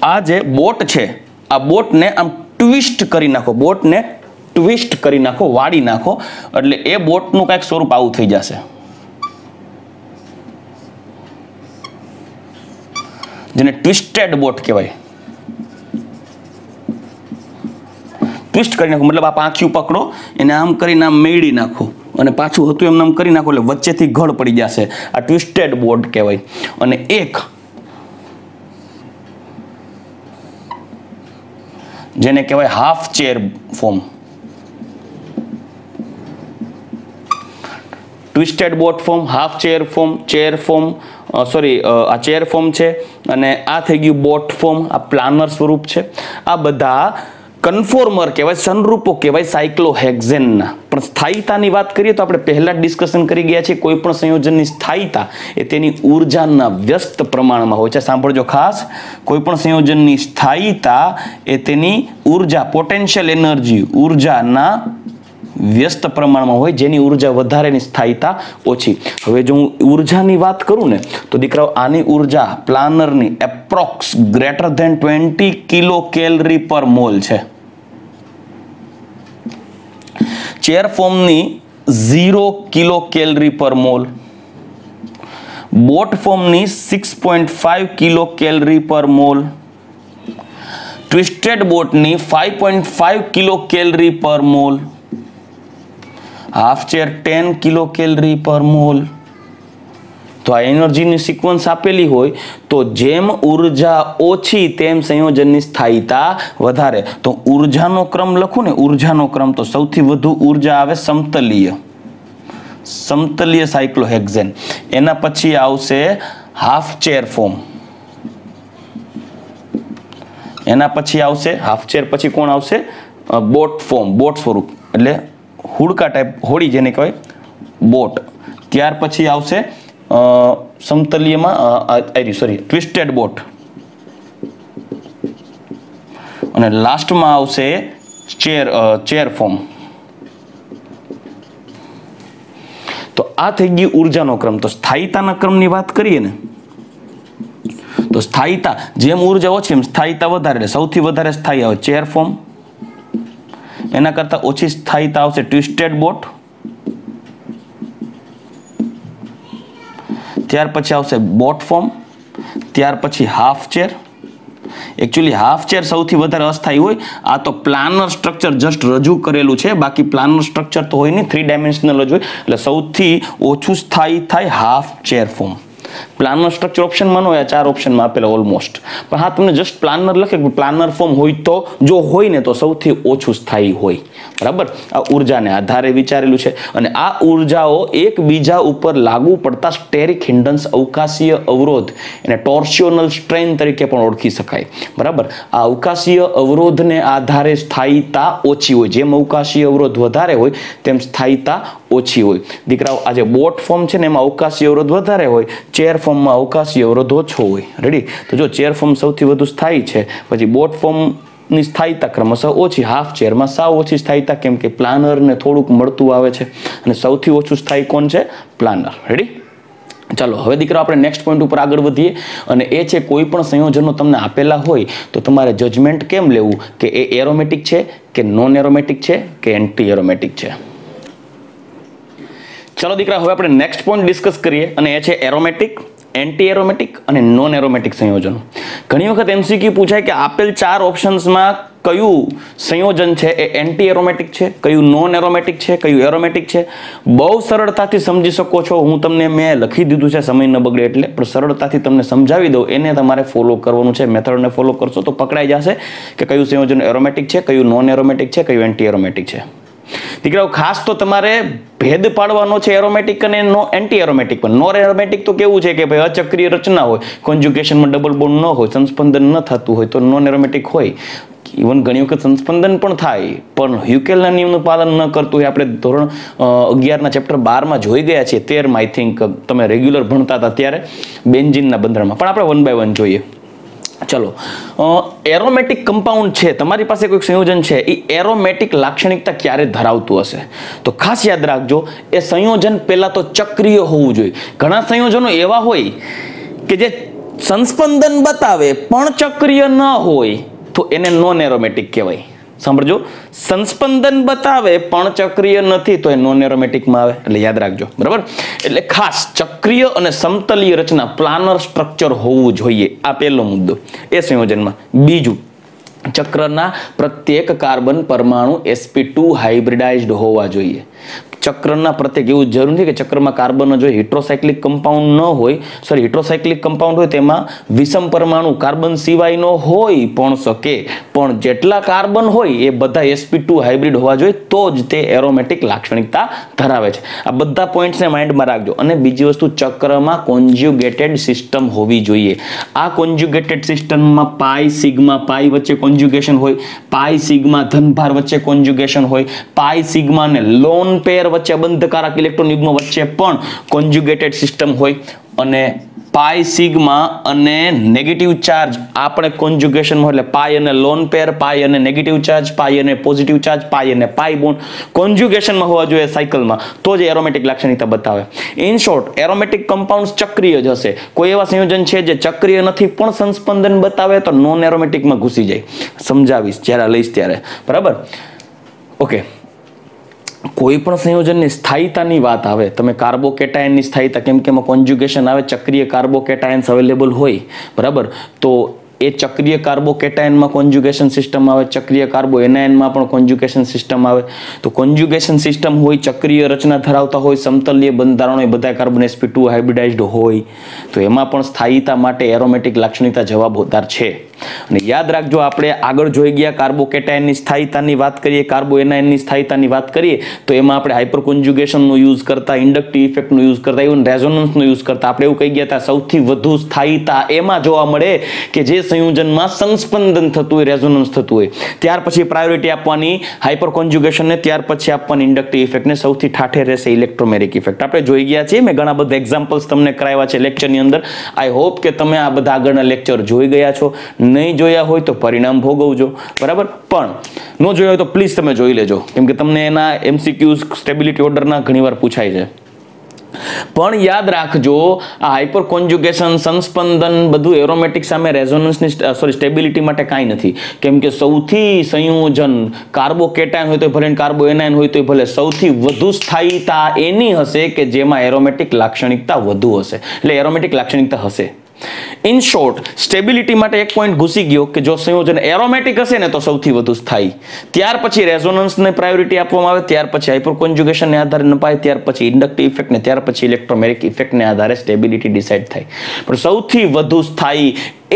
આ જે બોટ છે, આ બોટને આમ ટ્વિસ્ટ કરી નાખો, બોટને ટ્વિસ્ટ કરી નાખો, વાળી નાખો, એટલે એ બોટનું કંઈક સ્વરૂપ આવું થઈ જશે. જેને ટ્વિસ્ટેડ બોટ કહેવાય. ટ્વિસ્ટ કરી નાખો મતલબ આ પાંખ્યું પકડો, એને આમ કરીને આમ મેળી નાખો અને પાછું હતું એમ આમ કરી નાખો એટલે વચ્ચેથી ઘડ પડી જશે. આ ટ્વિસ્ટેડ બોટ કહેવાય. અને એક જેને કહેવાય half chair form. Twisted boat form, half chair form, chair form, આ ચેર ફોર્મ છે, અને આ થઈ ગયું બોટ ફોર્મ. આ પ્લાનર સ્વરૂપ છે. આ બધા કન્ફોર્મર કહેવાય, સંરૂપો કહેવાય સાયક્લોહેક્ઝેનના. પણ સ્થાયીતાની વાત કરીએ તો આપણે પહેલા જ ડિસ્કશન કરી ગયા છે, કોઈ પણ સંયોજનની સ્થાયીતા એ તેની ઉર્જાના વ્યસ્ત પ્રમાણમાં હોય છે. સાંભળજો ખાસ, કોઈ પણ સંયોજનની સ્થાયીતા એ તેની ઉર્જા, પોટેન્શિયલ એનર્જી, ઉર્જાના વ્યસ્ત પ્રમાણમાં હોય. જેની ઉર્જા વધારે એની સ્થાયીતા ઓછી. હવે જો હું ઉર્જાની વાત કરું ને તો દીકરાઓ આની ઉર્જા પ્લાનરની approx greater than 20 kilo calorie per mole છે. ચેર ફોર્મની 0 kilo calorie per mole, boat ફોર્મની 6.5 kilo calorie per mole, twisted બોટની 5.5 kilo calorie per mole, half chair 10 kilo calorie per mole. તો આ એનર્જીની સિક્વન્સ આપેલી હોય તો જેમ ઉર્જા ઓછી તેમ સંયોજનની સ્થાયીતા વધારે. તો ઉર્જાનો ક્રમ લખું ને, ઉર્જાનો ક્રમ, તો સૌથી વધુ ઉર્જા આવે સમતલીય, સમતલીય સાયક્લોહેક્ઝેન. એના પછી આવશે હાફ ચેર ફોર્મ. એના પછી આવશે હાફ ચેર, પછી કોણ આવશે? બોટ ફોર્મ, બોટ સ્વરૂપ. એટલે હુડકા ટાઈપ હોડી જેને કહેવાય બોટ. ત્યાર પછી આવશે સમતલીયમાં ટ્વિસ્ટેડ બોટ, અને લાસ્ટમાં આવશે ચેર ફોર્મ. તો આ થઈ ગઈ ઉર્જાનો ક્રમ. તો સ્થાયીતાના ક્રમની વાત કરીએ ને તો સ્થાયીતા જેમ ઉર્જા ઓછી એમ સ્થાયીતા વધારે, એટલે સૌથી વધારે સ્થાયી આવે ચેર ફોર્મ, એના કરતા ઓછી સ્થાયીતા આવશે ટ્વિસ્ટેડ બોટ, ત્યાર પછી આવશે બોટ ફોર્મ, ત્યાર પછી half chair. Actually half chair સૌથી વધારે અસ્થાયી હોય. આ તો પ્લાનર સ્ટ્રક્ચર જસ્ટ રજૂ કરેલું છે, બાકી પ્લાનર સ્ટ્રક્ચર તો હોય નહીં, 3 ડાયમેન્શનલ જ હોય. એટલે સૌથી ઓછું સ્થાયી થાય half chair form. Planar structure ઓપ્શનમાં ન હોય, 4 ઓપ્શનમાં આપેલા ઓલમોસ્ટ. પણ હા, તમને જસ્ટ પ્લાનર લખે કે પ્લાનર ફોર્મ હોય તો, જો હોય ને તો સૌથી ઓછું સ્થાયી હોય. બરાબર, આ ઉર્જાને આધારે વિચારેલું છે. અને આ ઉર્જાઓ એકબીજા ઉપર લાગુ પડતા સ્ટેરિક હિન્ડન્સ, અવકાશીય અવરોધ, એને ટોર્સિયોનલ સ્ટ્રેન તરીકે પણ ઓળખી શકાય. બરાબર, આ અવકાશીય અવરોધને આધારે સ્થાયીતા ઓછી હોય. જેમ અવકાશીય અવરોધ વધારે હોય તેમ સ્થાયીતા ઓછી હોય. દીકરાઓ, આ જે બોટ ફોર્મ છે ને એમાં અવકાશીય અવરોધ વધારે હોય, ચેર ફોર્મમાં અવકાશીય અવરોધ ઓછો હોય. રેડી? તો જો ચેર ફોર્મ સૌથી વધુ સ્થાયી છે, પછી બોટ ફોર્મની સ્થાયીતા ક્રમશઃ ઓછી, હાફ ચેરમાં સાવ ઓછી સ્થાયીતા, કેમ કે પ્લાનરને થોડુંક મળતું આવે છે. અને સૌથી ઓછું સ્થાયી કોણ છે? પ્લાનર. રેડી? ચાલો હવે દીકરા આપણે નેક્સ્ટ પોઈન્ટ ઉપર આગળ વધીએ, અને એ છે કોઈ પણ સંયોજનો તમને આપેલા હોય તો તમારે જજમેન્ટ કેમ લેવું કે એ એરોમેટિક છે કે નોન એરોમેટિક છે કે એન્ટી એરોમેટિક છે. ચલો દીકરા, હવે આપણે નેક્સ્ટ પોઈન્ટ ડિસ્કસ કરીએ, અને એ છે એરોમેટિક, એન્ટી એરોમેટિક અને નોન એરોમેટિક સંયોજનો. ઘણી વખત એમસીક્યુ પૂછાય કે આપેલ 4 ઓપ્શન્સમાં કયું સંયોજન છે એ એન્ટી એરોમેટિક છે, કયું નોન એરોમેટિક છે, કયું એરોમેટિક છે. બહુ સરળતાથી સમજી શકો છો. હું તમને મેં લખી દીધું છે, સમય ન બગડે એટલે, પણ સરળતાથી તમને સમજાવી દઉં. એને તમારે ફોલો કરવાનું છે. મેથડને ફોલો કરશો તો પકડાઈ જશે કે કયું સંયોજન એરોમેટિક છે, કયું નોન એરોમેટિક છે, કયું એન્ટી એરોમેટિક છે. દીકરાઓ, ખાસ તો તમારે ભેદ પાડવાનો છે એરોમેટિક અને એન્ટી એરોમેટિક. પણ નોન એરોમેટિક તો કેવું છે કે ભાઈ અચક્રીય રચના હોય, કોન્જ્યુગેશનમાં ડબલ બોન્ડ ન હોય, સંસ્પંદન ન થતું હોય તો નોન એરોમેટિક હોય. ઇવન ઘણી વખત સંસ્પંદન પણ થાય, પણ હ્યુકેલના નિયમનું પાલન ન કરતું હોય. આપણે ધોરણ 11ના ચેપ્ટર 12માં જોઈ ગયા છીએ, 13માં આઈ થિંક તમે રેગ્યુલર ભણતા હતા ત્યારે, બેન્ઝીનના બંધારણમાં. પણ આપણે 1 બાય 1 જોઈએ. ચલો, એરોમેટિક કમ્પાઉન્ડ છે, તમારી પાસે કોઈ સંયોજન છે, એ એરોમેટિક લાક્ષણિકતા ક્યારે ધરાવતું હશે? તો ખાસ યાદ રાખજો, એ સંયોજન પહેલા તો ચક્રીય હોવું જોઈએ. ઘણા સંયોજનો એવા હોય કે જે સંસ્પંદન બતાવે પણ ચક્રીય ન હોય તો એને નોન એરોમેટિક કહેવાય. સાંભળજો, સંસ્પંદન બતાવે પણ ચક્રીય નથી તો એ નોન એરોમેટિકમાં આવે. એટલે યાદ રાખજો. બરાબર? એટલે ખાસ ચક્રીય અને સમતલીય રચના, પ્લાનર સ્ટ્રક્ચર હોવું જોઈએ. આ પહેલો મુદ્દો એ સંયોજનમાં. બીજું, ચક્રના પ્રત્યેક કાર્બન પરમાણુ sp2 હાઇબ્રિડાઇઝ્ડ હોવા જોઈએ. ચક્રના પ્રત્યેક, એવું જરૂર નથી કે ચક્રમાં કાર્બન જ હોય. હિટ્રોસાયક્લિક કમ્પાઉન્ડ ન હોય, સોરી, હિટ્રોસાયક્લિક કમ્પાઉન્ડ હોય તેમાં વિષમ પરમાણુ કાર્બન સિવાયનો હોય પણ શકે, પણ જેટલા કાર્બન હોય એ બધા sp2 હાઇબ્રિડ હોવા જોઈએ, તો જ તે એરોમેટિક લાક્ષણિકતા ધરાવે છે. આ બધા પોઈન્ટ્સને માઇન્ડમાં રાખજો. અને બીજી વસ્તુ, ચક્રમાં કોન્જ્યુગેટેડ સિસ્ટમ હોવી જોઈએ. આ કોન્જ્યુગેટેડ સિસ્ટમમાં પાઈ સિગ્મા પાઈ વચ્ચે કોન્જ્યુગેશન હોય, પાઈ સિગ્મા ધનભાર વચ્ચે કોન્જ્યુગેશન હોય, પાઈ સિગ્મા ને લોન પેર વચ્ચે, બંધકારક ઇલેક્ટ્રોન યુગ્મ વચ્ચે પણ કોન્જ્યુગેટેડ સિસ્ટમ હોય, અને પાઈ સિગ્મા અને નેગેટિવ ચાર્જ આપણે કોન્જ્યુગેશન હોય, એટલે પાઈ અને લોન પેર, પાઈ અને નેગેટિવ ચાર્જ, પાઈ અને પોઝિટિવ ચાર્જ, પાઈ અને પાઈ બોન્ડ કોન્જ્યુગેશનમાં હોવા જોઈએ સાયકલમાં, તો જ એરોમેટિક લાક્ષણિકતા બતાવે. ઇન શોર્ટ, એરોમેટિક કમ્પાઉન્ડ્સ ચક્રીય જ હશે. કોઈ એવા સંયોજન છે જે ચક્રીય નથી પણ સંસ્પંદન બતાવે તો નોન એરોમેટિકમાં ઘૂસી જાય. સમજાવીશ જ્યારે લઈશ ત્યારે. બરાબર? ઓકે. કોઈ પણ સંયોજનની સ્થાયીતાની વાત આવે, તમે કાર્બોકેટાયનની સ્થાયીતા, કેમ કે એમાં કોન્જ્યુગેશન આવે, ચક્રીય કાર્બોકેટાયન્સ અવેલેબલ હોય. બરાબર? તો એ ચક્રીય કાર્બોકેટાયનમાં કોન્જ્યુગેશન સિસ્ટમ આવે, ચક્રીય કાર્બો એનાયનમાં પણ કોન્જ્યુગેશન સિસ્ટમ આવે. તો કોન્જ્યુગેશન સિસ્ટમ હોય, ચક્રીય રચના ધરાવતા હોય, સમતલીય બંધારણો બધા કાર્બન sp2 હાઇબ્રિડાઇઝ્ડ હોય, તો એમાં પણ સ્થાયીતા માટે એરોમેટિક લાક્ષણિકતા જવાબદાર છે. અને યાદ રાખજો આપણે આગળ જોઈ ગયા કાર્બોકેટાયનની સ્થાયીતાની વાત કરીએ, કાર્બો એનાયનની સ્થાયીતાની વાત કરીએ તો એમાં આપણે હાઇપર કોન્જ્યુગેશનનો યુઝ કરતા, ઇન્ડક્ટિવ ઇફેક્ટનો યુઝ કરતા, ઇવન રેઝોનન્સનો યુઝ કરતા. આપણે એવું કહી ગયા હતા સૌથી વધુ સ્થાયીતા એમાં જોવા મળે કે જે સંયોજનમાં સંસ્પંદન થતું હોય, રેઝોનન્સ થતું હોય. ત્યાર પછી પ્રાયોરિટી આપવાની હાઇપર કોન્જ્યુગેશનને, ત્યાર પછી આપવાની ઇન્ડક્ટિવ ઇફેક્ટને, સૌથી ઠાઠે રહેશે ઇલેક્ટ્રોમેરિક ઇફેક્ટ. આપણે જોઈ ગયા છીએ, મેં ઘણા બધા એક્ઝામ્પલ્સ તમને કરાવ્યા છે લેક્ચરની અંદર. આઈ હોપ કે તમે આ બધા આગળના લેક્ચર જોઈ ગયા છો. નહીં જોયા હોય તો પરિણામ ભોગવજો, બરાબર. પણ ન જોયા હોય તો પ્લીઝ તમે જોઈ લેજો, કેમ કે તમને એના MCQs સ્ટેબિલિટી ઓર્ડરના ઘણીવાર પૂછાય છે. પણ યાદ રાખજો આ હાઇપર કોન્જ્યુગેશન, સંસ્પંદન બધું એરોમેટિક સામે રેઝોનન્સની સ્ટેબિલિટી માટે કાંઈ નથી. કેમ કે સૌથી સંયોજન કાર્બોકેટાયન હોય તો ભલે, કાર્બો એનાયન હોય તો ભલે, સૌથી વધુ સ્થાયીતા એની હશે કે જેમાં એરોમેટિક લાક્ષણિકતા વધુ હશે, એટલે એરોમેટિક લાક્ષણિકતા હશે. ઇન શોર્ટ, સ્ટેબિલિટી માટે એક પોઈન્ટ ઘૂસી ગયો કે જો સંયોજન એરોમેટિક હશે ને તો સૌથી વધુ સ્થાયી, ત્યાર પછી રેઝોનન્સને પ્રાયોરિટી આપવામાં આવે, ત્યાર પછી હાઇપર કોન્જ્યુગેશનને આધારે નપાય, ત્યાર પછી ઇન્ડક્ટિવ ઇફેક્ટ ને ત્યાર પછી ઇલેક્ટ્રોમેરિક ઇફેક્ટને આધારે સ્ટેબિલિટી ડિસાઇડ થાય. પણ સૌથી વધુ સ્થાયી એ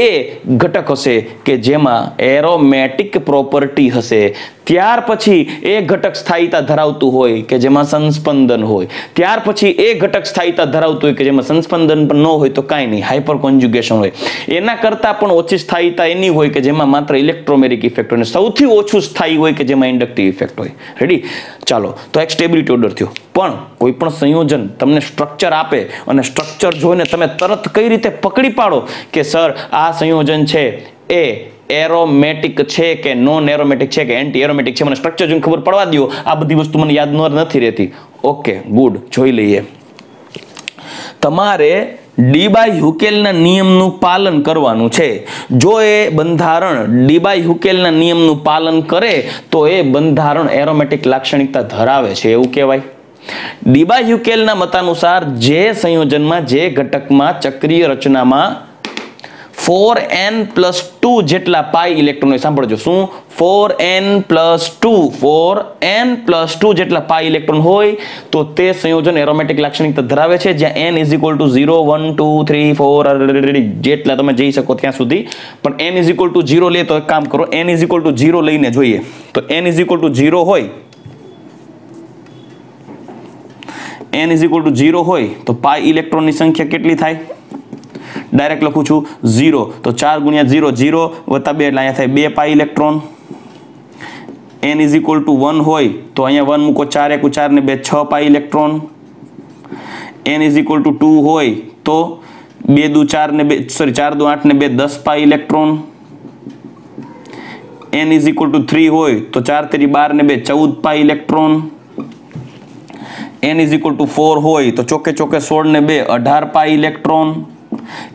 ઘટક હશે કે જેમાં એરોમેટિક પ્રોપર્ટી હશે, ત્યાર પછી એ ઘટક સ્થાયીતા ધરાવતું હોય કે જેમાં સંસ્પંદન હોય, ત્યાર પછી એ ઘટક સ્થાયીતા ધરાવતું હોય કે જેમાં સંસ્પંદન પણ ન હોય તો કાંઈ નહીં, હાઇપર કોન્જ્યુગેશન હોય. એના કરતાં પણ ઓછી સ્થાયીતા એની હોય કે જેમાં માત્ર ઇલેક્ટ્રોમેરિક ઇફેક્ટ હોય, અને સૌથી ઓછું સ્થાયી હોય કે જેમાં ઇન્ડક્ટિવ ઇફેક્ટ હોય. રેડી? ચાલો, તો એક સ્ટેબિલિટી ઓર્ડર થયો. પણ કોઈ પણ સંયોજન તમને સ્ટ્રક્ચર આપે અને સ્ટ્રક્ચર જોઈને તમે તરત કઈ રીતે પકડી પાડો કે સર આ સંયોજન છે એ એરોમેટિક છે કે નોન એરોમેટિક છે કે એન્ટી એરોમેટિક છે, મને સ્ટ્રક્ચર જોઈને ખબર પડવા દો. આ બધી વસ્તુ મને યાદ નથી રહેતી. ઓકે, ગુડ, જોઈ લઈએ. તમારે ડી બાય હ્યુકેલના નિયમનું પાલન કરવાનું છે. જો એ બંધારણ ડી બાય હ્યુકેલના નિયમનું પાલન કરે તો એ બંધારણ એરોમેટિક લાક્ષણિકતા ધરાવે છે એવું કહેવાય. ડી બાય હ્યુકેલના મતાનુસાર જે સંયોજનમાં, જે ઘટકમાં ચક્રીય રચનામાં 4n+2 જેટલા પાઈ ઇલેક્ટ્રોન હોય, સાંભળજો, શું 4n+2 જેટલા પાઈ ઇલેક્ટ્રોન હોય તો તે સંયોજન એરોમેટિક લાક્ષણિકતા ધરાવે છે. જ્યાં n = 0, 1, 2, 3, 4 જેટલા તમે જઈ શકો ત્યાં સુધી. પણ n = 0 લે તો એક કામ કરો, n = 0 લઈને જોઈએ. તો n = 0 હોય, n = 0 હોય તો પાઈ ઇલેક્ટ્રોનની સંખ્યા કેટલી થાય? ડાયરેક્ટ લખું છું 0, તો 4 × 0 0 + 2 એટલે અહીંયા થાય 2 પાઈ ઇલેક્ટ્રોન. n = 1 હોય તો અહીંયા 1 મૂકો, 4 × 1 4 ને 2 6 પાઈ ઇલેક્ટ્રોન. n = 2 હોય તો 2 × 4 ને 2 સોરી 4 × 8 ને 2 10 પાઈ ઇલેક્ટ્રોન. n = 3 હોય તો 4 × 12 ને 2 14 પાઈ ઇલેક્ટ્રોન. n = 4 હોય તો ચોકે ચોકે 16 ને 2 18 પાઈ ઇલેક્ટ્રોન.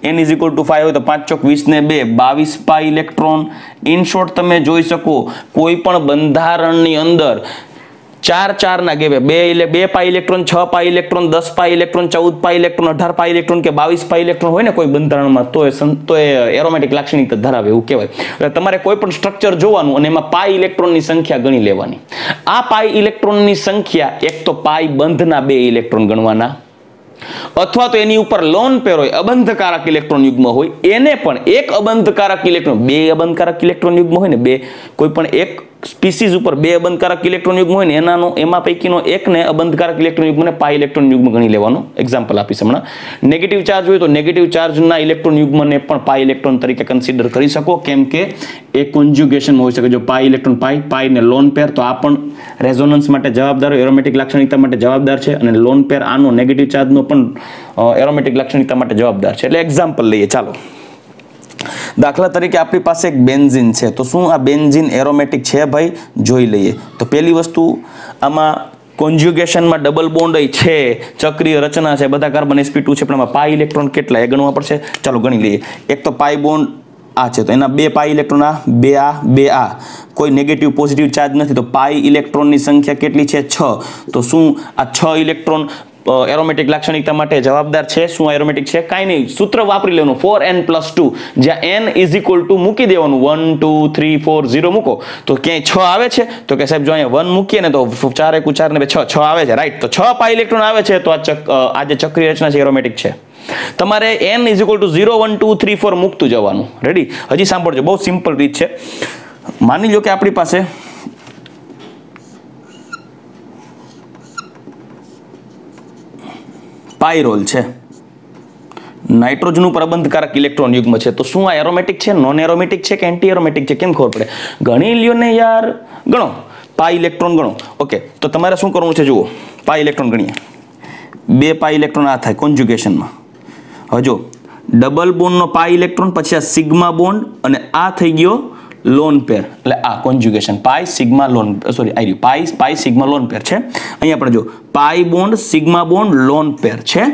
n = 5 હોય તો 5 ચોક 20 ને 2 22 પાઈ ઇલેક્ટ્રોન. ઇન શોર્ટ, તમે જોઈ શકો કોઈ પણ બંધારણની અંદર 4 4 ના ગેપે 2 પાઈ ઇલેક્ટ્રોન, 6 પાઈ ઇલેક્ટ્રોન, 10 પાઈ ઇલેક્ટ્રોન, 14 પાઈ ઇલેક્ટ્રોન, 18 પાઈ ઇલેક્ટ્રોન કે 22 પાઈ ઇલેક્ટ્રોન હોય ને કોઈ બંધારણમાં તો એ એરોમેટિક લાક્ષણિકતા ધરાવે એવું કહેવાય. એટલે તમારે કોઈ પણ સ્ટ્રક્ચર જોવાનું અને એમાં પાઈ ઇલેક્ટ્રોનની સંખ્યા ગણી લેવાની. આ પાઈ ઇલેક્ટ્રોનની સંખ્યા, એક તો પાઈ બંધના 2 ઇલેક્ટ્રોન ગણવાના, અથવા તો એની ઉપર લોન પેર હોય, અબંધકારક ઇલેક્ટ્રોન યુગ્મ હોય, એને પણ એક અબંધકારક ઇલેક્ટ્રોન, 2 અબંધકારક ઇલેક્ટ્રોન યુગ્મ હોય ને, કોઈ પણ એક સ્પીસીઝ ઉપર 2 અબંધકારક ઇલેક્ટ્રોન યુગ્મ હોય ને એમાં પૈકીનો એકને અબંધકારક ઇલેક્ટ્રોન યુગ્મને પાઈ ઇલેક્ટ્રોન યુગ્મ ગણી લેવાનો. એક્ઝામ્પલ આપીશ હમણાં. નેગેટિવ ચાર્જ હોય તો નેગેટિવ ચાર્જના ઇલેક્ટ્રોન યુગ્મને પણ પાઈ ઇલેક્ટ્રોન તરીકે કન્સિડર કરી શકો, કેમ કે એ કોન્જ્યુગેશનમાં હોઈ શકે. જો પાઈ ઇલેક્ટ્રોન પાઈ ને લોન પેર, તો આ પણ રેઝોનન્સ માટે જવાબદાર, એરોમેટિક લાક્ષણિકતા માટે જવાબદાર છે, અને લોન પેર આનો નેગેટિવ ચાર્જનો પણ એરોમેટિક લાક્ષણિકતા માટે જવાબદાર છે. એટલે એક્ઝામ્પલ લઈએ. ચાલો, દાખલા તરીકે આપણી પાસે એક બેન્ઝીન છે. તો શું આ બેન્ઝીન એરોમેટિક છે ભાઈ? જોઈ લઈએ. તો પહેલી વસ્તુ, આમાં કોન્જ્યુગેશનમાં ડબલ બોન્ડ છે, ચક્રીય રચના છે, બધા કાર્બન sp2 છે, પણ આમાં પાઈ ઇલેક્ટ્રોન કેટલા એ ગણવા પડશે. ચાલો ગણી લઈએ. એક તો પાઈ બોન્ડ આ છે તો એના 2 પાઈ ઇલેક્ટ્રોન, આ 2 આ કોઈ નેગેટિવ પોઝિટિવ ચાર્જ નથી, તો પાઈ ઇલેક્ટ્રોનની સંખ્યા કેટલી છે? 6. તો શું આ 6 ઇલેક્ટ્રોન એરોમેટિક લાક્ષણિકતા માટે જવાબદાર છે? શું એરોમેટિક છે? કાંઈ નહીં, સૂત્ર વાપરી લેવાનું 4n+2, જ્યાં n = મૂકી દેવાનું 1 2 3 4 0 મૂકો તો ક્યાંય 6 આવે છે? તો કે સાહેબ જો અહીંયા 1 મૂકીએ ને તો 4 × 1 4 ને 2 6 આવે છે, રાઈટ. તો 6 પાઈ ઇલેક્ટ્રોન આવે છે, તો આ જે ચક્રીય રચના છે એરોમેટિક છે. તમારે n ઇઝ ઇક્વલ ટુ 0 1 2 3 4 મૂકતું જવાનું. રેડી? હજી સાંભળજો, બહુ સિમ્પલ રીત છે. માની લો કે આપણી પાસે પાયરોલ છે, નાઇટ્રોજનનું પ્રબંધકારક ઇલેક્ટ્રોન યુગ્મ છે. તો શું આ એરોમેટિક છે, નોન એરોમેટિક છે કે એન્ટી એરોમેટિક છે? કેમ ખબર પડે? ગણી લ્યો ને યાર, ગણો. પાઈ ઇલેક્ટ્રોન ગણો. ઓકે, તો તમારે શું કરવું છે? જુઓ, પાઈ ઇલેક્ટ્રોન ગણીએ. 2 પાઈ ઇલેક્ટ્રોન આ થાય કોન્જ્યુગેશનમાં. હવે જો ડબલ બોન્ડનો પાઈ ઇલેક્ટ્રોન, પછી આ સિગ્મા બોન્ડ, અને આ થઈ ગયો લોન પેર, એટલે આ conjugation pi sigma lone, sorry I pi sigma lone pair છે. અહીંયા પણ જો pi bond sigma bond lone pair છે.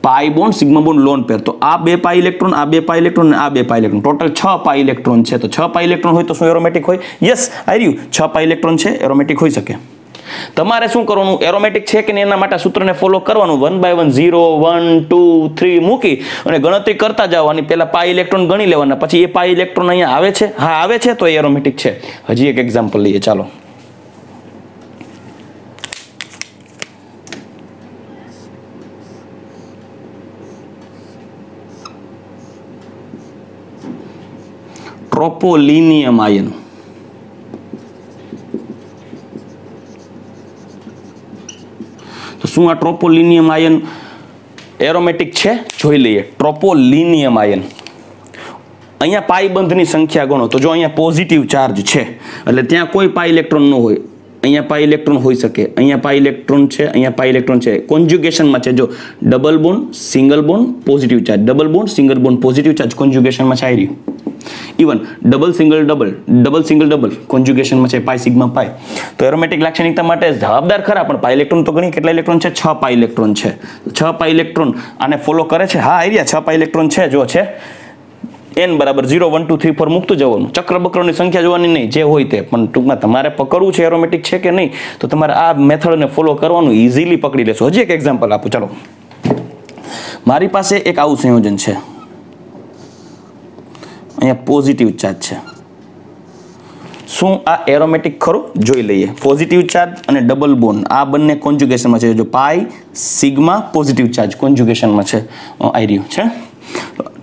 Pi bond sigma bond lone pair. તો આ 2 પાઈ ઇલેક્ટ્રોન, આ 2 પાઈ ઇલેક્ટ્રોન, અને આ 2 પાઈ ઇલેક્ટ્રોન, ટોટલ 6 પાઈ ઇલેક્ટ્રોન છે. તો 6 પાઈ ઇલેક્ટ્રોન હોય તો શું એરોમેટિક હોય? યસ, આઈ રહ્યું, 6 પાઈ ઇલેક્ટ્રોન છે, એરોમેટિક હોઈ શકે. તમારે શું કરવાનું? એરોમેટિક છે કે નહીં એના માટે સૂત્રને ફોલો કરવાનું. 1 બાય 1 0 1 2 3 મૂકી અને ગણતરી કરતા જવાની. પહેલા પાઈ ઇલેક્ટ્રોન ગણી લેવાના, પછી એ પાઈ ઇલેક્ટ્રોન અહીંયા આવે છે, હા આવે છે, તો એ એરોમેટિક છે. હજી એક એક્ઝામ્પલ લઈએ, ચાલો. ટ્રોપોલિનિયમ આયન. તો શું આ ટ્રોપોલિનિયમ આયન એરોમેટિક છે? જોઈ લઈએ. ટ્રોપોલિનિયમ આયન, અહીંયા પાઈ બંધની સંખ્યા ગણો. તો જો અહીંયા પોઝિટિવ ચાર્જ છે, એટલે ત્યાં કોઈ પાઈ ઇલેક્ટ્રોન ન હોય. અહીંયા પાઈ ઇલેક્ટ્રોન હોઈ શકે, અહીંયા પાઈ ઇલેક્ટ્રોન છે, અહીંયા પાઈ ઇલેક્ટ્રોન છે. કોન્જ્યુગેશનમાં છે, જો double bond single bond positive charge, double bond single bond positive charge કોન્જ્યુગેશનમાં છે. આવી રહ્યું. Even double single double, double single double કોન્જ્યુગેશનમાં છે, પાઈ સિગ્મા પાઈ. તો એરોમેટિક લાક્ષણિકતા માટે જવાબદાર ખરા, પણ પાઈ ઇલેક્ટ્રોન તો ગણી કેટલા ઇલેક્ટ્રોન છે? 6 પાઈ ઇલેક્ટ્રોન છે. 6 પાઈ ઇલેક્ટ્રોન આને ફોલો કરે છે. હા, આઈડિયા 6 પાઈ ઇલેક્ટ્રોન છે. જો છે n બરાબર 0 1 2 3 4 મૂકતું જવાનું. ચક્ર બક્રની સંખ્યા જોવાની નહીં, જે હોય તે. પણ ટૂંકમાં તમારે પકડવું છે એરોમેટિક છે કે નહીં, તો તમારે આ મેથડને ફોલો કરવાનું, ઇઝીલી પકડી લેશો. હજી એક એક્ઝામ્પલ આપું, ચાલો. મારી પાસે એક આવું સંયોજન છે, અહીંયા પોઝિટિવ ચાર્જ છે. શું આ એરોમેટિક ખરું? જોઈ લઈએ. પોઝિટિવ ચાર્જ અને ડબલ બોન્ડ, આ બંને કોન્જ્યુગેશનમાં છે. જો પાઈ સિગ્મા પોઝિટિવ ચાર્જ કોન્જ્યુગેશનમાં છે. આવી રહ્યું છે.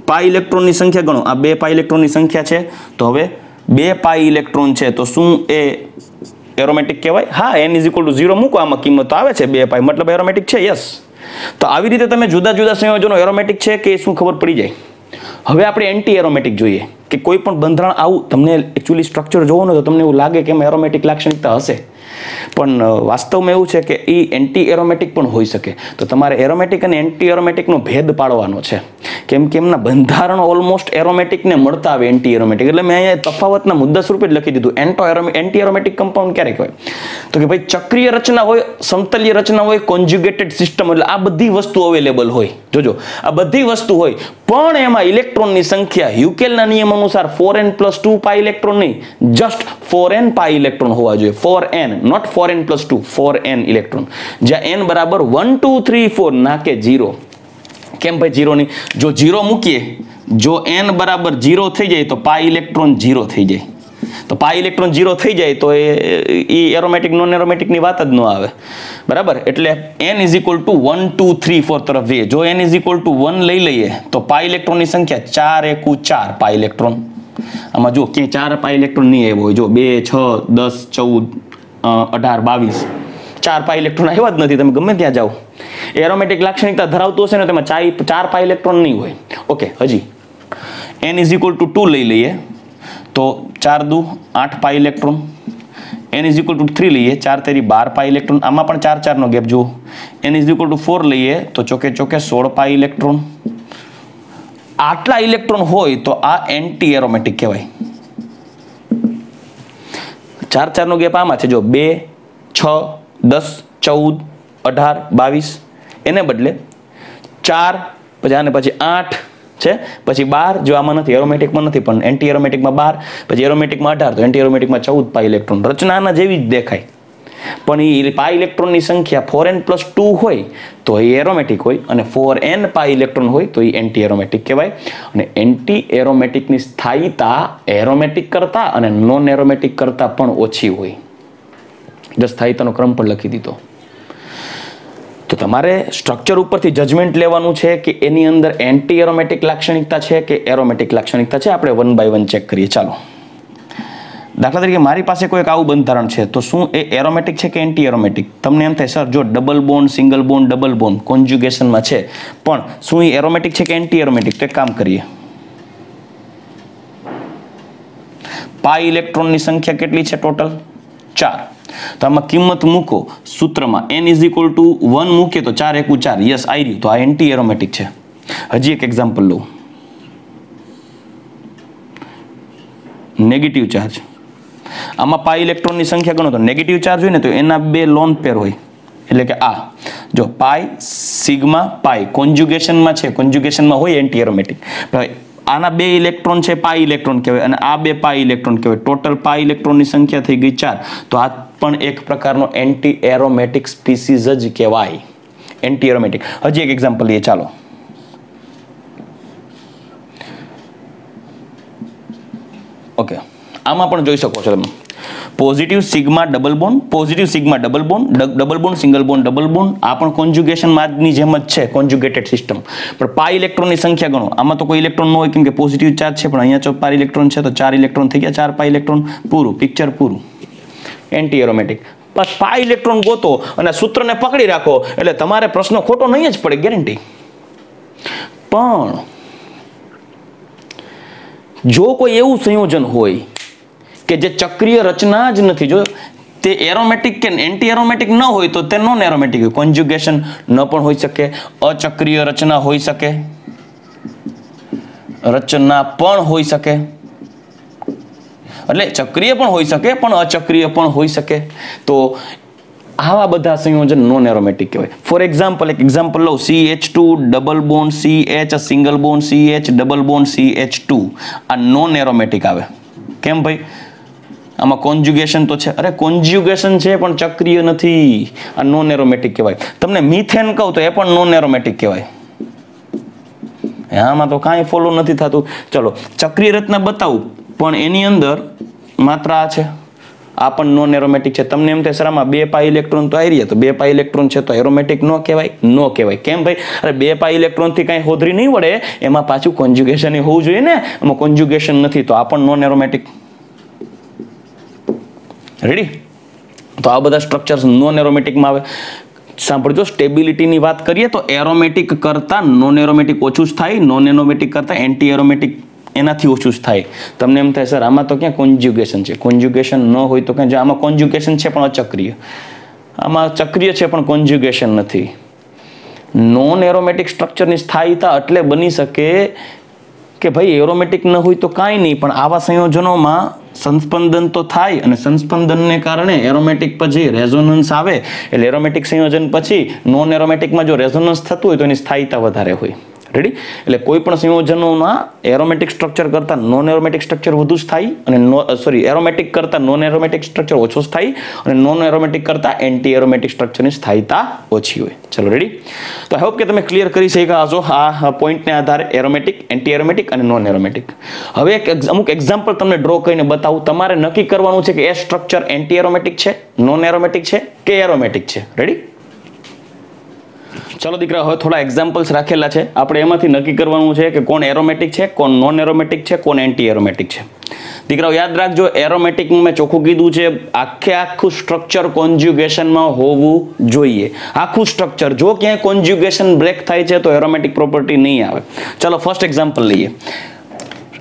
પાઈ ઇલેક્ટ્રોનની સંખ્યા ગણો. આ 2 પાઈ ઇલેક્ટ્રોનની સંખ્યા છે. તો હવે 2 પાઈ ઇલેક્ટ્રોન છે, તો શું એ એરોમેટિક કહેવાય? હા, n ઇઝ ઇક્વલ ટુ 0 મૂકો, આમાં કિંમત આવે છે 2 પાઈ, મતલબ એરોમેટિક છે. યસ. તો આવી રીતે તમે જુદા જુદા સંયોજનો એરોમેટિક છે કે શું ખબર પડી જાય. હવે આપણે એન્ટી એરોમેટિક જોઈએ કે કોઈ પણ બંધારણ આવું તમને એકચ્યુઅલી સ્ટ્રક્ચર જોવો ને તો તમને એવું લાગે કે એમાં એરોમેટિક લાક્ષણિકતા હશે, પણ વાસ્તવમાં એવું છે કે એ એન્ટી એરોમેટિક પણ હોઈ શકે. તો તમારે એરોમેટિક અને એન્ટી એરોમેટિકનો ભેદ પાડવાનો છે, કેમ કે એમના બંધારણ ઓલમોસ્ટ એરોમેટિકને મળતા આવે એન્ટી એરોમેટિક. એટલે મેં અહીંયા તફાવતના મુદ્દા સ્વરૂપે જ લખી દીધું. એન્ટી એરોમેટિક કમ્પાઉન્ડ ક્યારે કહેવાય? તો કે ભાઈ ચક્રીય રચના હોય, સમતલીય રચના હોય, કોન્જ્યુગેટેડ સિસ્ટમ, એટલે આ બધી વસ્તુ અવેલેબલ હોય. જોજો, આ બધી વસ્તુ હોય, પણ એમાં ઇલેક્ટ્રોનની સંખ્યા હ્યુકેલના નિયમ અનુસાર 4n + 2 પાઈ ઇલેક્ટ્રોન નહીં, જસ્ટ 4n પાઈ ઇલેક્ટ્રોન હોવા જોઈએ. 4n, not 4n + 2, 4n electron. જ્યાં n બરાબર 1 2 3 4 ના કે 0. કેમ ભાઈ 0 નહીં? જો 0 મૂકીએ, જો n બરાબર 0 થઈ જાય તો પાઈ ઇલેક્ટ્રોન 0 થઈ જાય. તો પાઈ ઇલેક્ટ્રોન 0 થઈ જાય તો એ એરોમેટિક નોન એરોમેટિકની વાત જ ન આવે. બરાબર? એટલે n = 1 2 3 4 તરફ જઈએ. જો n = 1 લઈ લઈએ તો પાઈ ઇલેક્ટ્રોનની સંખ્યા 4 × 4 પાઈ ઇલેક્ટ્રોન. આમાં જો ક્યાંય 4 પાઈ ઇલેક્ટ્રોન નહીં આવ્યો હોય. જો 2 6 10 14 18 22 4 પાઈ ઇલેક્ટ્રોન આવ્યા જ નથી. તમે ગમે ત્યાં જાઓ, એરોમેટિક લાક્ષણિકતા ધરાવતું હશે ને તેમાં 4 પાઈ ઇલેક્ટ્રોન નહીં હોય. ઓકે, હજી n = 2 લઈ લઈએ તો 4 દુ 8 પાઈ ઇલેક્ટ્રોન. n = 3 લઈએ, 4 તેરી 12 પાઈ ઇલેક્ટ્રોન. આમાં પણ 4 4 નો ગેપ જુઓ. n = 4 લઈએ તો ચોકે ચોકે 16 પાઈ ઇલેક્ટ્રોન. આટલા ઇલેક્ટ્રોન હોય તો આ એન્ટી એરોમેટિક કહેવાય. 4 4 નો ગેપ આમાં છે. જો 2 6 10 14 18 22, એને બદલે 4 પછી આને પછી 8 છે, પછી 12. જો આમાં નથી, એરોમેટિકમાં નથી, પણ એન્ટી એરોમેટિકમાં 12, પછી એરોમેટિકમાં 18, તો એન્ટી એરોમેટિકમાં 14 પાઈ ઇલેક્ટ્રોન. રચનાના જેવી જ દેખાય, પણ એ પાઈ ઇલેક્ટ્રોનની સંખ્યા 4n + 2 હોય તો એ એરોમેટિક હોય, અને 4n પાઈ ઇલેક્ટ્રોન હોય તો એ એન્ટી એરોમેટિક કહેવાય. અને એન્ટી એરોમેટિકની સ્થાયીતા એરોમેટિક કરતા અને નોન એરોમેટિક કરતા પણ ઓછી હોય. જો સ્થાયીતાનો ક્રમ પણ લખી દીધો. તો તમારે સ્ટ્રક્ચર ઉપરથી જજમેન્ટ લેવાનું છે કે એની અંદર એન્ટી એરોમેટિક લાક્ષણિકતા છે કે એરોમેટિક લાક્ષણિકતા છે. આપણે વન બાય વન ચેક કરીએ. ચાલો, દાખલા તરીકે મારી પાસે કોઈ એક આવું બંધારણ છે, તો શું એ એરોમેટિક છે કે એન્ટી એરોમેટિક? તમને એમ થાય સર જો double bond, single bond, double bond કોન્જ્યુગેશનમાં છે, પણ શું એ એરોમેટિક છે કે એન્ટી એરોમેટિક? તો એક કામ કરીએ, પાઈ ઇલેક્ટ્રોનની સંખ્યા કેટલી છે ટોટલ? 4. તો આમાં કિંમત મૂકો સૂત્રમાં, n = 1 મૂકીએ તો 4 × 4. યસ, આવી રહ્યું. તો આ એન્ટી એરોમેટિક છે. હજી એક એક્ઝામ્પલ લઉં. નેગેટિવ ચાર્જ, આમાં પાઈ ઇલેક્ટ્રોનની સંખ્યા ગણો તો નેગેટિવ ચાર્જ હોય ને તો એના 2 લોન પેર હોય, એટલે કે આ જો પાઈ, સિગ્મા, પાઈ કોન્જ્યુગેશનમાં છે, કોન્જ્યુગેશનમાં હોય એન્ટી એરોમેટિક. આના 2 ઇલેક્ટ્રોન છે, પાઈ ઇલેક્ટ્રોન કહેવાય, અને આ 2 પાઈ ઇલેક્ટ્રોન કહેવાય. ટોટલ પાઈ ઇલેક્ટ્રોનની સંખ્યા થઈ ગઈ 4. તો આ પણ એક પ્રકારનો એન્ટી એરોમેટિક સ્પીસીઝ જ કહેવાય, એન્ટી એરોમેટિક. હજી એક એક્ઝામ્પલ લઈએ. ચાલો, ઓકે, આમાં પણ જોઈ શકો છો તમે positive sigma double bond, positive sigma double bond, double bond, single bond, double bond. આ પણ કોન્જ્યુગેશનની જેમ જ છે, કોન્જ્યુગેટેડ સિસ્ટમ. પણ પાઈ ઇલેક્ટ્રોનની સંખ્યા ગણો, આમાં તો કોઈ ઇલેક્ટ્રોન ન હોય કેમ કે પોઝિટિવ ચાર્જ છે, પણ અહીંયા 4 ઇલેક્ટ્રોન છે તો 4 ઇલેક્ટ્રોન થઈ ગયા, 4 પાઈ ઇલેક્ટ્રોન. પૂરું, પિક્ચર પૂરું. Anti aromatic. બસ પાઈ ઇલેક્ટ્રોન ગોતો અને સૂત્રને પકડી રાખો એટલે તમારે પ્રશ્ન ખોટો નહીં જ પડે, ગેરંટી. પણ જો કોઈ એવું સંયોજન હોય કે જે ચક્રીય રચના જ નથી, જો તે એરોમેટિક કે એન્ટી એરોમેટિક ન હોય તો તે નોન એરોમેટિક હોય. કોન્જ્યુગેશન ન પણ હોઈ શકે, અચક્રીય રચના હોઈ શકે, રચના પણ હોઈ શકે, એટલે ચક્રીય પણ હોઈ શકે પણ અચક્રીય પણ હોઈ શકે. તો આવા બધા સંયોજન નોન એરોમેટિક કહેવાય. ફોર એક્ઝામ્પલ, એક એક્ઝામ્પલ લઉં, CH2 double bond CH, single bond CH, double bond CH2. આ નોન એરોમેટિક આવે. કેમ ભાઈ? આમાં કોન્જ્યુગેશન તો છે. અરે કોન્જ્યુગેશન છે પણ ચક્રીય નથી, આ નોન એરોમેટિક કહેવાય. તમને મિથેન કહું તો એ પણ નોન એરોમેટિક કહેવાય. આમાં તો કાંઈ ફોલો નથી થતું. ચલો, ચક્રીય રચના બતાવું પણ એની અંદર માત્ર આ છે, આ પણ નોન એરોમેટિક છે. તમને એમ થાય સર આમાં 2 પાઈ ઇલેક્ટ્રોન તો આવી રહ્યા, તો 2 પાઈ ઇલેક્ટ્રોન છે તો એરોમેટિક ન કહેવાય? ન કહેવાય. કેમ ભાઈ? અરે 2 પાઈ ઇલેક્ટ્રોન થી કાંઈ હોદરી નહીં વળે, એમાં પાછું કોન્જ્યુગેશન હોવું જોઈએ ને, એમાં કોન્જ્યુગેશન નથી તો આ પણ નોન એરોમેટિક. રેડી? તો આ બધા સ્ટ્રક્ચર્સ નોન એરોમેટિકમાં આવે. સાંભળજો, સ્ટેબિલિટીની વાત કરીએ તો એરોમેટિક કરતા નોન એરોમેટિક ઓછું જ થાય, નોન એરોમેટિક કરતા એન્ટી એરોમેટિક એનાથી ઓછું જ થાય. તમને એમ થાય સર આમાં તો ક્યાં કોન્જ્યુગેશન છે? કોન્જ્યુગેશન ન હોય તો ક્યાં? આમાં કોન્જ્યુગેશન છે પણ અચક્રીય, આમાં ચક્રીય છે પણ કોન્જ્યુગેશન નથી. નોન એરોમેટિક સ્ટ્રક્ચરની સ્થાયીતા એટલે બની શકે કે ભાઈ એરોમેટિક ન હોય તો કાંઈ નહીં, પણ આવા સંયોજનોમાં સંસ્પંદન તો થાય, અને સંસ્પંદનને કારણે એરોમેટિક પછી રેઝોનન્સ આવે, એટલે એરોમેટિક સંયોજન પછી નોન એરોમેટિકમાં જો રેઝોનન્સ થતું હોય તો એની સ્થાયીતા વધારે હોય. રેડી? એટલે કોઈ પણ સંયોજનોમાં એરોમેટિક સ્ટ્રક્ચર કરતા નોન એરોમેટિક સ્ટ્રક્ચર વધુ સ્થાયી, અને એરોમેટિક કરતા નોન એરોમેટિક સ્ટ્રક્ચર ઓછો સ્થાયી, અને નોન એરોમેટિક કરતા એન્ટી એરોમેટિક સ્ટ્રક્ચરની સ્થાયીતા ઓછી હોય. ચલો, રેડી? તો આઈ હોપ કે તમે ક્લિયર કરી શક્યા હશો આ પોઈન્ટને આધારે એરોમેટિક, એન્ટી એરોમેટિક અને નોન એરોમેટિક. હવે અમુક એક્ઝામ્પલ તમને ડ્રો કરીને બતાવું. તમારે નક્કી કરવાનું છે કે એ સ્ટ્રક્ચર એન્ટી એરોમેટિક છે, નોન એરોમેટિક છે કે એરોમેટિક છે. રેડી? ચલો દીકરા, હવે થોડા એક્ઝામ્પલ્સ રાખેલા છે, આપણે એમાંથી નક્કી કરવાનું છે કે કોણ એરોમેટિક છે, કોણ નોન એરોમેટિક છે, કોણ એન્ટી એરોમેટિક છે. દીકરાઓ યાદ રાખજો, એરોમેટિકમાં મેં ચોખ્ખું કીધું છે આખું સ્ટ્રક્ચર કોન્જ્યુગેશનમાં હોવું જોઈએ. આખું સ્ટ્રક્ચર. જો ક્યાંય કોન્જ્યુગેશન બ્રેક થાય છે તો એરોમેટિક પ્રોપર્ટી નહીં આવે. ચલો ફર્સ્ટ એક્ઝામ્પલ લઈએ.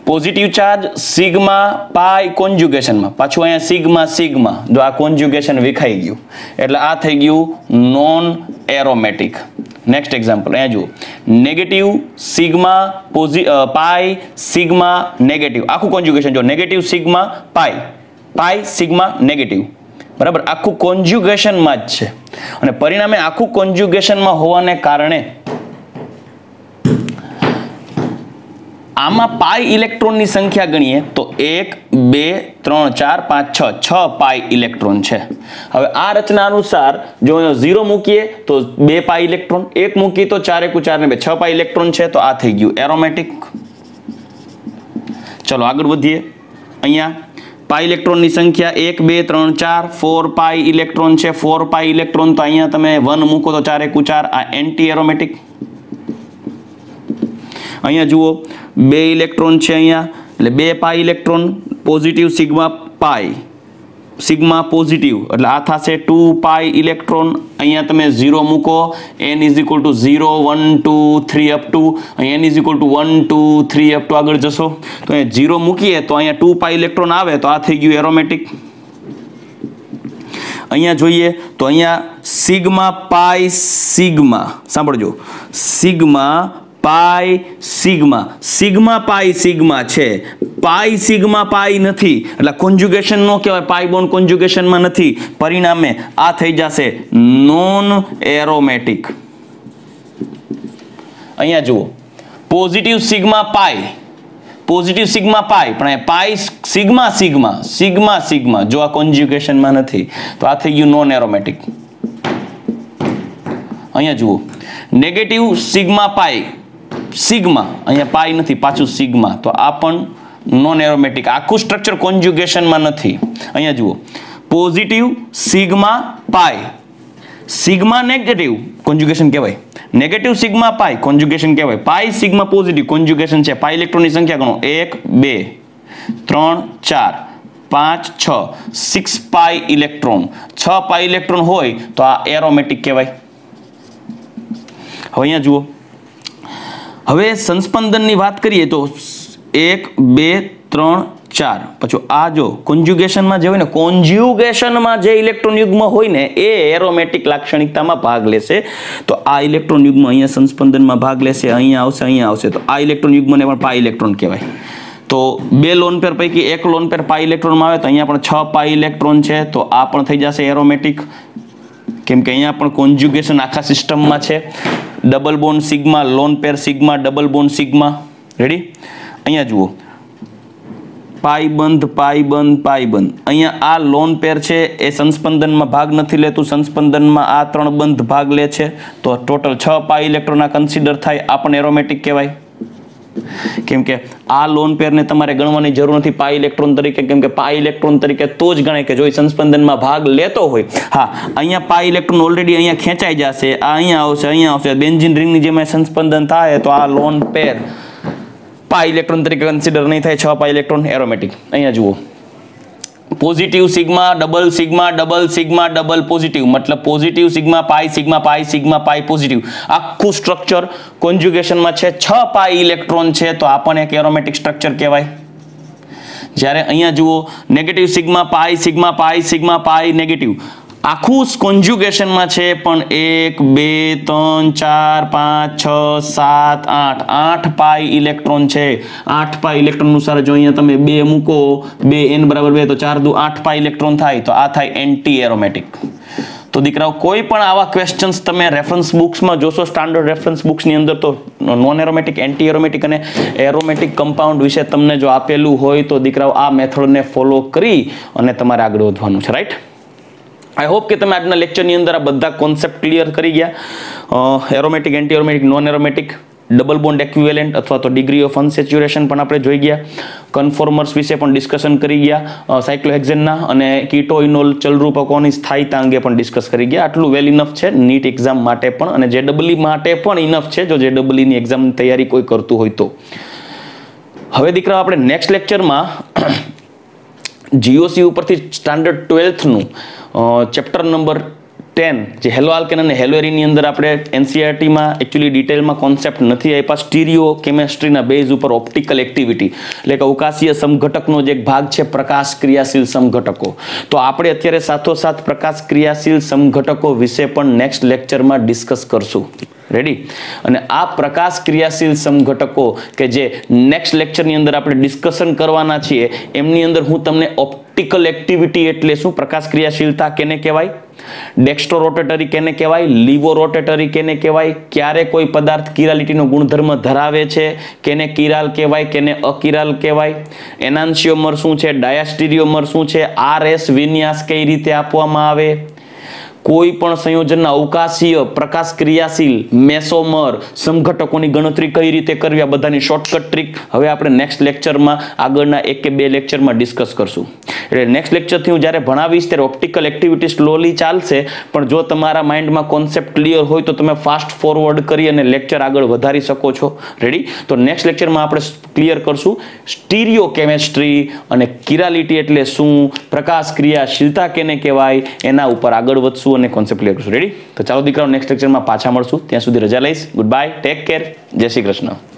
પોઝિટિવ ચાર્જ સિગ્મા પાઈ કોન્જ્યુગેશનમાં, પાછું અહીંયા સિગ્મા સિગ્મા, જો આ કોન્જ્યુગેશન વિખાઈ ગયું એટલે આ થઈ ગયું નોન એરોમેટિક. નેક્સ્ટ એક્ઝામ્પલ અહીંયા જુઓ, નેગેટિવ સિગ્મા પાઈ સિગ્મા નેગેટિવ, આખું કોન્જ્યુગેશન જો નેગેટિવ સિગ્મા પાઈ, પાઈ સિગ્મા નેગેટિવ, બરાબર? આખું કોન્જ્યુગેશનમાં જ છે, અને પરિણામે આખું કોન્જ્યુગેશનમાં હોવાને કારણે આમાં પાઈ ઇલેક્ટ્રોનની સંખ્યા ગણીએ તો 1 2 3 4 5 6 પાઈ ઇલેક્ટ્રોન છે. હવે આ રચના અનુસાર જો 0 મૂકીએ તો 2 પાઈ ઇલેક્ટ્રોન, 1 મૂકીએ તો 4 × 4 = 6 પાઈ ઇલેક્ટ્રોન છે, તો આ થઈ ગયું એરોમેટિક. ચલો આગળ વધીએ. અહીંયા પાઈ ઇલેક્ટ્રોનની સંખ્યા 1 2 3 4 4 પાઈ ઇલેક્ટ્રોન છે 4 પાઈ ઇલેક્ટ્રોન તો અહીંયા તમે 1 મૂકો તો 4 × 4 આ એન્ટી એરોમેટિક અહીંયા જુઓ 2 ઇલેક્ટ્રોન છે અહીંયા એટલે 2 પાઈ ઇલેક્ટ્રોન પોઝિટિવ સિગ્મા પાઈ સિગ્મા પોઝિટિવ એટલે આ થશે 2 પાઈ ઇલેક્ટ્રોન અહીંયા તમે 0 મૂકો n = 0 1 2 3 up to n = 1 2 3 up to આગળ જશો તો અહીંયા 0 મૂકીએ તો અહીંયા 2 પાઈ ઇલેક્ટ્રોન આવે તો આ થઈ ગયું એરોમેટિક અહીંયા જોઈએ તો અહીંયા સિગ્મા પાઈ સિગ્મા સાંભળજો સિગ્મા પાઈ સિગ્મા સિગ્મા પાઈ સિગ્મા છે પાઈ સિગ્મા પાઈ નથી એટલે કોન્જ્યુગેશન નો કહેવાય પાઈ બોન્ડ કોન્જ્યુગેશન માં નથી પરિણામે આ થઈ જશે નોન એરોમેટિક અહીંયા જુઓ પોઝિટિવ સિગ્મા પાઈ પણ પાઈ સિગ્મા સિગ્મા સિગ્મા સિગ્મા જો આ કોન્જ્યુગેશન માં નથી તો આ થઈ ગયું નોન એરોમેટિક અહીંયા જુઓ નેગેટિવ સિગ્મા પાઈ સિગ્મા અહીંયા પાઈ નથી પાછું સિગ્મા તો આ પણ નોન એરોમેટિક આખું સ્ટ્રક્ચર કોન્જ્યુગેશન માં નથી અહીંયા જુઓ પોઝિટિવ સિગ્મા પાઈ સિગ્મા નેગેટિવ કોન્જ્યુગેશન કહેવાય નેગેટિવ સિગ્મા પાઈ કોન્જ્યુગેશન કહેવાય પાઈ સિગ્મા પોઝિટિવ કોન્જ્યુગેશન છે પાઈ ઇલેક્ટ્રોનની સંખ્યા ગણો 1 2 3 4 5 6 6 પાઈ ઇલેક્ટ્રોન 6 પાઈ ઇલેક્ટ્રોન હોય તો આ એરોમેટિક કહેવાય હવે અહીંયા જુઓ હવે સંસ્પંદનની વાત કરીએ તો 1 2 3 4 પછી આ જો કોન્જ્યુગેશનમાં જે હોય ને કોન્જ્યુગેશનમાં જે ઇલેક્ટ્રોન યુગ્મ હોય ને એ એરોમેટિક લાક્ષણિકતામાં ભાગ લેશે તો આ ઇલેક્ટ્રોન યુગ્મ અહીંયા સંસ્પંદનમાં ભાગ લેશે અહીંયા આવશે તો આ ઇલેક્ટ્રોન યુગ્મને પણ પાઈ ઇલેક્ટ્રોન કહેવાય તો 2 લોન પેર પૈકી 1 લોન પેર પાઈ ઇલેક્ટ્રોનમાં આવે તો અહીંયા પણ 6 પાઈ ઇલેક્ટ્રોન છે તો આ પણ થઈ જશે એરોમેટિક કેમ કે અહીંયા પણ કોન્જ્યુગેશન આખા સિસ્ટમમાં છે ડબલ બોન્ડ સિગ્મા લોન પેર sigma double bond sigma ready અહીંયા જુઓ પાઈ બંધ અહીંયા આ લોન પેર છે એ સંસ્પંદનમાં ભાગ નથી લેતું સંસ્પંદનમાં આ 3 બંધ ભાગ લે છે તો ટોટલ 6 પાઈ ઇલેક્ટ્રોન આ કન્સિડર થાય આ પણ એરોમેટિક કહેવાય કેમ કે આ લોન પેરને તમારે ગણવાની જરૂર નથી પાઈ ઇલેક્ટ્રોન તરીકે કેમ કે પાઈ ઇલેક્ટ્રોન તરીકે તો જ ગણાય કે જો સંસ્પંદનમાં ભાગ લેતો હોય હા અહીંયા પાઈ ઇલેક્ટ્રોન ઓલરેડી અહીંયા ખેંચાઈ જશે આ અહીંયા આવશે બેન્ઝીન રિંગની જેમ સંસ્પંદન થાય તો આ લોન પેર પાઈ ઇલેક્ટ્રોન તરીકે કન્સિડર નહીં થાય 6 પાઈ ઇલેક્ટ્રોન એરોમેટિક અહીંયા જુઓ પોઝિટિવ સિગ્મા ડબલ પોઝિટિવ મતલબ પોઝિટિવ સિગ્મા પાઈ પોઝિટિવ આખું સ્ટ્રક્ચર કોન્જ્યુગેશનમાં છે 6 પાઈ ઇલેક્ટ્રોન છે તો આ પણ એક એરોમેટિક સ્ટ્રક્ચર કહેવાય જ્યારે અહીંયા જુઓ નેગેટિવ સિગ્મા પાઈ નેગેટિવ આખું કોન્જ્યુગેશનમાં છે પણ 1 2 3 4 5 6 7 8 8 પાઈ ઇલેક્ટ્રોન છે 8 પાઈ ઇલેક્ટ્રોન અનુસાર જો અહીંયા તમે 2 મૂકો 2 n = 2 તો 4 દુ 8 પાઈ ઇલેક્ટ્રોન થાય તો આ થાય એન્ટી એરોમેટિક તો દીકરાઓ કોઈ પણ આવા ક્વેશ્ચન્સ તમે રેફરન્સ બુક્સમાં જોશો સ્ટાન્ડર્ડ રેફરન્સ બુક્સની અંદર તો નોન એરોમેટિક એન્ટી એરોમેટિક અને એરોમેટિક કમ્પાઉન્ડ વિશે તમને જો આપેલું હોય તો દીકરાઓ આ મેથડને ફોલો કરી અને તમારે આગળ વધવાનું છે રાઈટ આઈ હોપ કે તમે આજના લેક્ચરની અંદર આ બધા કોન્સેપ્ટ ક્લિયર કરી ગયા aromatic anti aromatic non aromatic double bond equivalent અથવા તો ડિગ્રી ઓફ અનસેચ્યુરેશન પણ આપણે જોઈ ગયા કન્ફોર્મર્સ વિશે પણ ડિસ્કશન કરી ગયા સાયક્લોહેક્ઝેનના અને કીટોઇનોલ ચલરૂપકોની સ્થાયીતા અંગે પણ ડિસ્કસ કરી ગયા આટલું વેલ ઇનફ છે નીટ એક્ઝામ માટે પણ અને જેડબલઈ માટે પણ ઇનફ છે જો જેડબલઈની એક્ઝામની તૈયારી કોઈ કરતું હોય તો હવે દીકરા આપણે નેક્સ્ટ લેક્ચરમાં જીઓસી ઉપરથી સ્ટાન્ડર્ડ 12th નું ચેપ્ટર નંબર 10 જે હેલો આલ્કેન અને હેલો એરીનની અંદર આપણે એનસીઈઆરટી માં એક્ચ્યુઅલી ડિટેલમાં કોન્સેપ્ટ નથી આપ્યા સ્ટીરિયો કેમેસ્ટ્રીના બેઝ ઉપર ઓપ્ટિકલ એક્ટિવિટી એટલે કે અવકાશીય સમઘટકનો જે એક ભાગ છે પ્રકાશ ક્રિયાશીલ સમઘટકો તો આપણે અત્યારે સાથોસાથ પ્રકાશ ક્રિયાશીલ સમઘટકો વિશે પણ નેક્સ્ટ લેક્ચરમાં ડિસ્કસ કરશું રેડી અને આ પ્રકાશ ક્રિયાશીલ સમઘટકો કે જે નેક્સ્ટ લેક્ચરની અંદર આપણે ડિસ્કશન કરવાના છીએ એમની અંદર હું તમને ઓપ્ટિકલ એક્ટિવિટી એટલે શું પ્રકાશ ક્રિયાશીલતા કેને કહેવાય ડેક્સ્ટ્રો રોટેટરી કેને કહેવાય લીવો રોટેટરી કેને કહેવાય ક્યારે કોઈ પદાર્થ કિરાલિટીનો ગુણધર્મ ધરાવે છે કેને કિરાલ કહેવાય કેને અકિરાલ કહેવાય એનાન્સિયોમર શું છે ડાયાસ્ટીરિયોમર શું છે આરએસ વિન્યાસ કઈ રીતે આપવામાં આવે કોઈ પણ સંયોજનના અવકાશીય, પ્રકાશ ક્રિયાશીલ, મેસોમર, સમઘટકોની ગણતરી કઈ રીતે કરવી, આ બધાની શોર્ટકટ ટ્રીક હવે આપણે નેક્સ્ટ લેક્ચરમાં આગળના 1 કે 2 લેક્ચરમાં ડિસ્કસ કરશું. એટલે નેક્સ્ટ લેક્ચરથી હું જ્યારે ભણાવીશ ત્યારે ઓપ્ટિકલ એક્ટિવિટી સ્લોલી ચાલશે, પણ જો તમારા માઇન્ડમાં કોન્સેપ્ટ ક્લિયર હોય તો તમે ફાસ્ટ ફોરવર્ડ કરી અને લેક્ચર આગળ વધારી શકો છો. રેડી? તો નેક્સ્ટ લેક્ચરમાં આપણે ક્લિયર કરશું સ્ટીરિયો કેમેસ્ટ્રી અને કિરાલિટી એટલે શું, પ્રકાશ ક્રિયાશીલતા કેને કહેવાય, એના ઉપર આગળ વધશું અને કોન્સેપ્ટ ક્લિયર કરશું. રેડી? તો ચાલો દીકરાઓ નેક્સ્ટ લેક્ચરમાં પાછા મળશું. ત્યાં સુધી રજા લઈશ. ગુડ બાય, ટેક કેર, જય શ્રી કૃષ્ણ.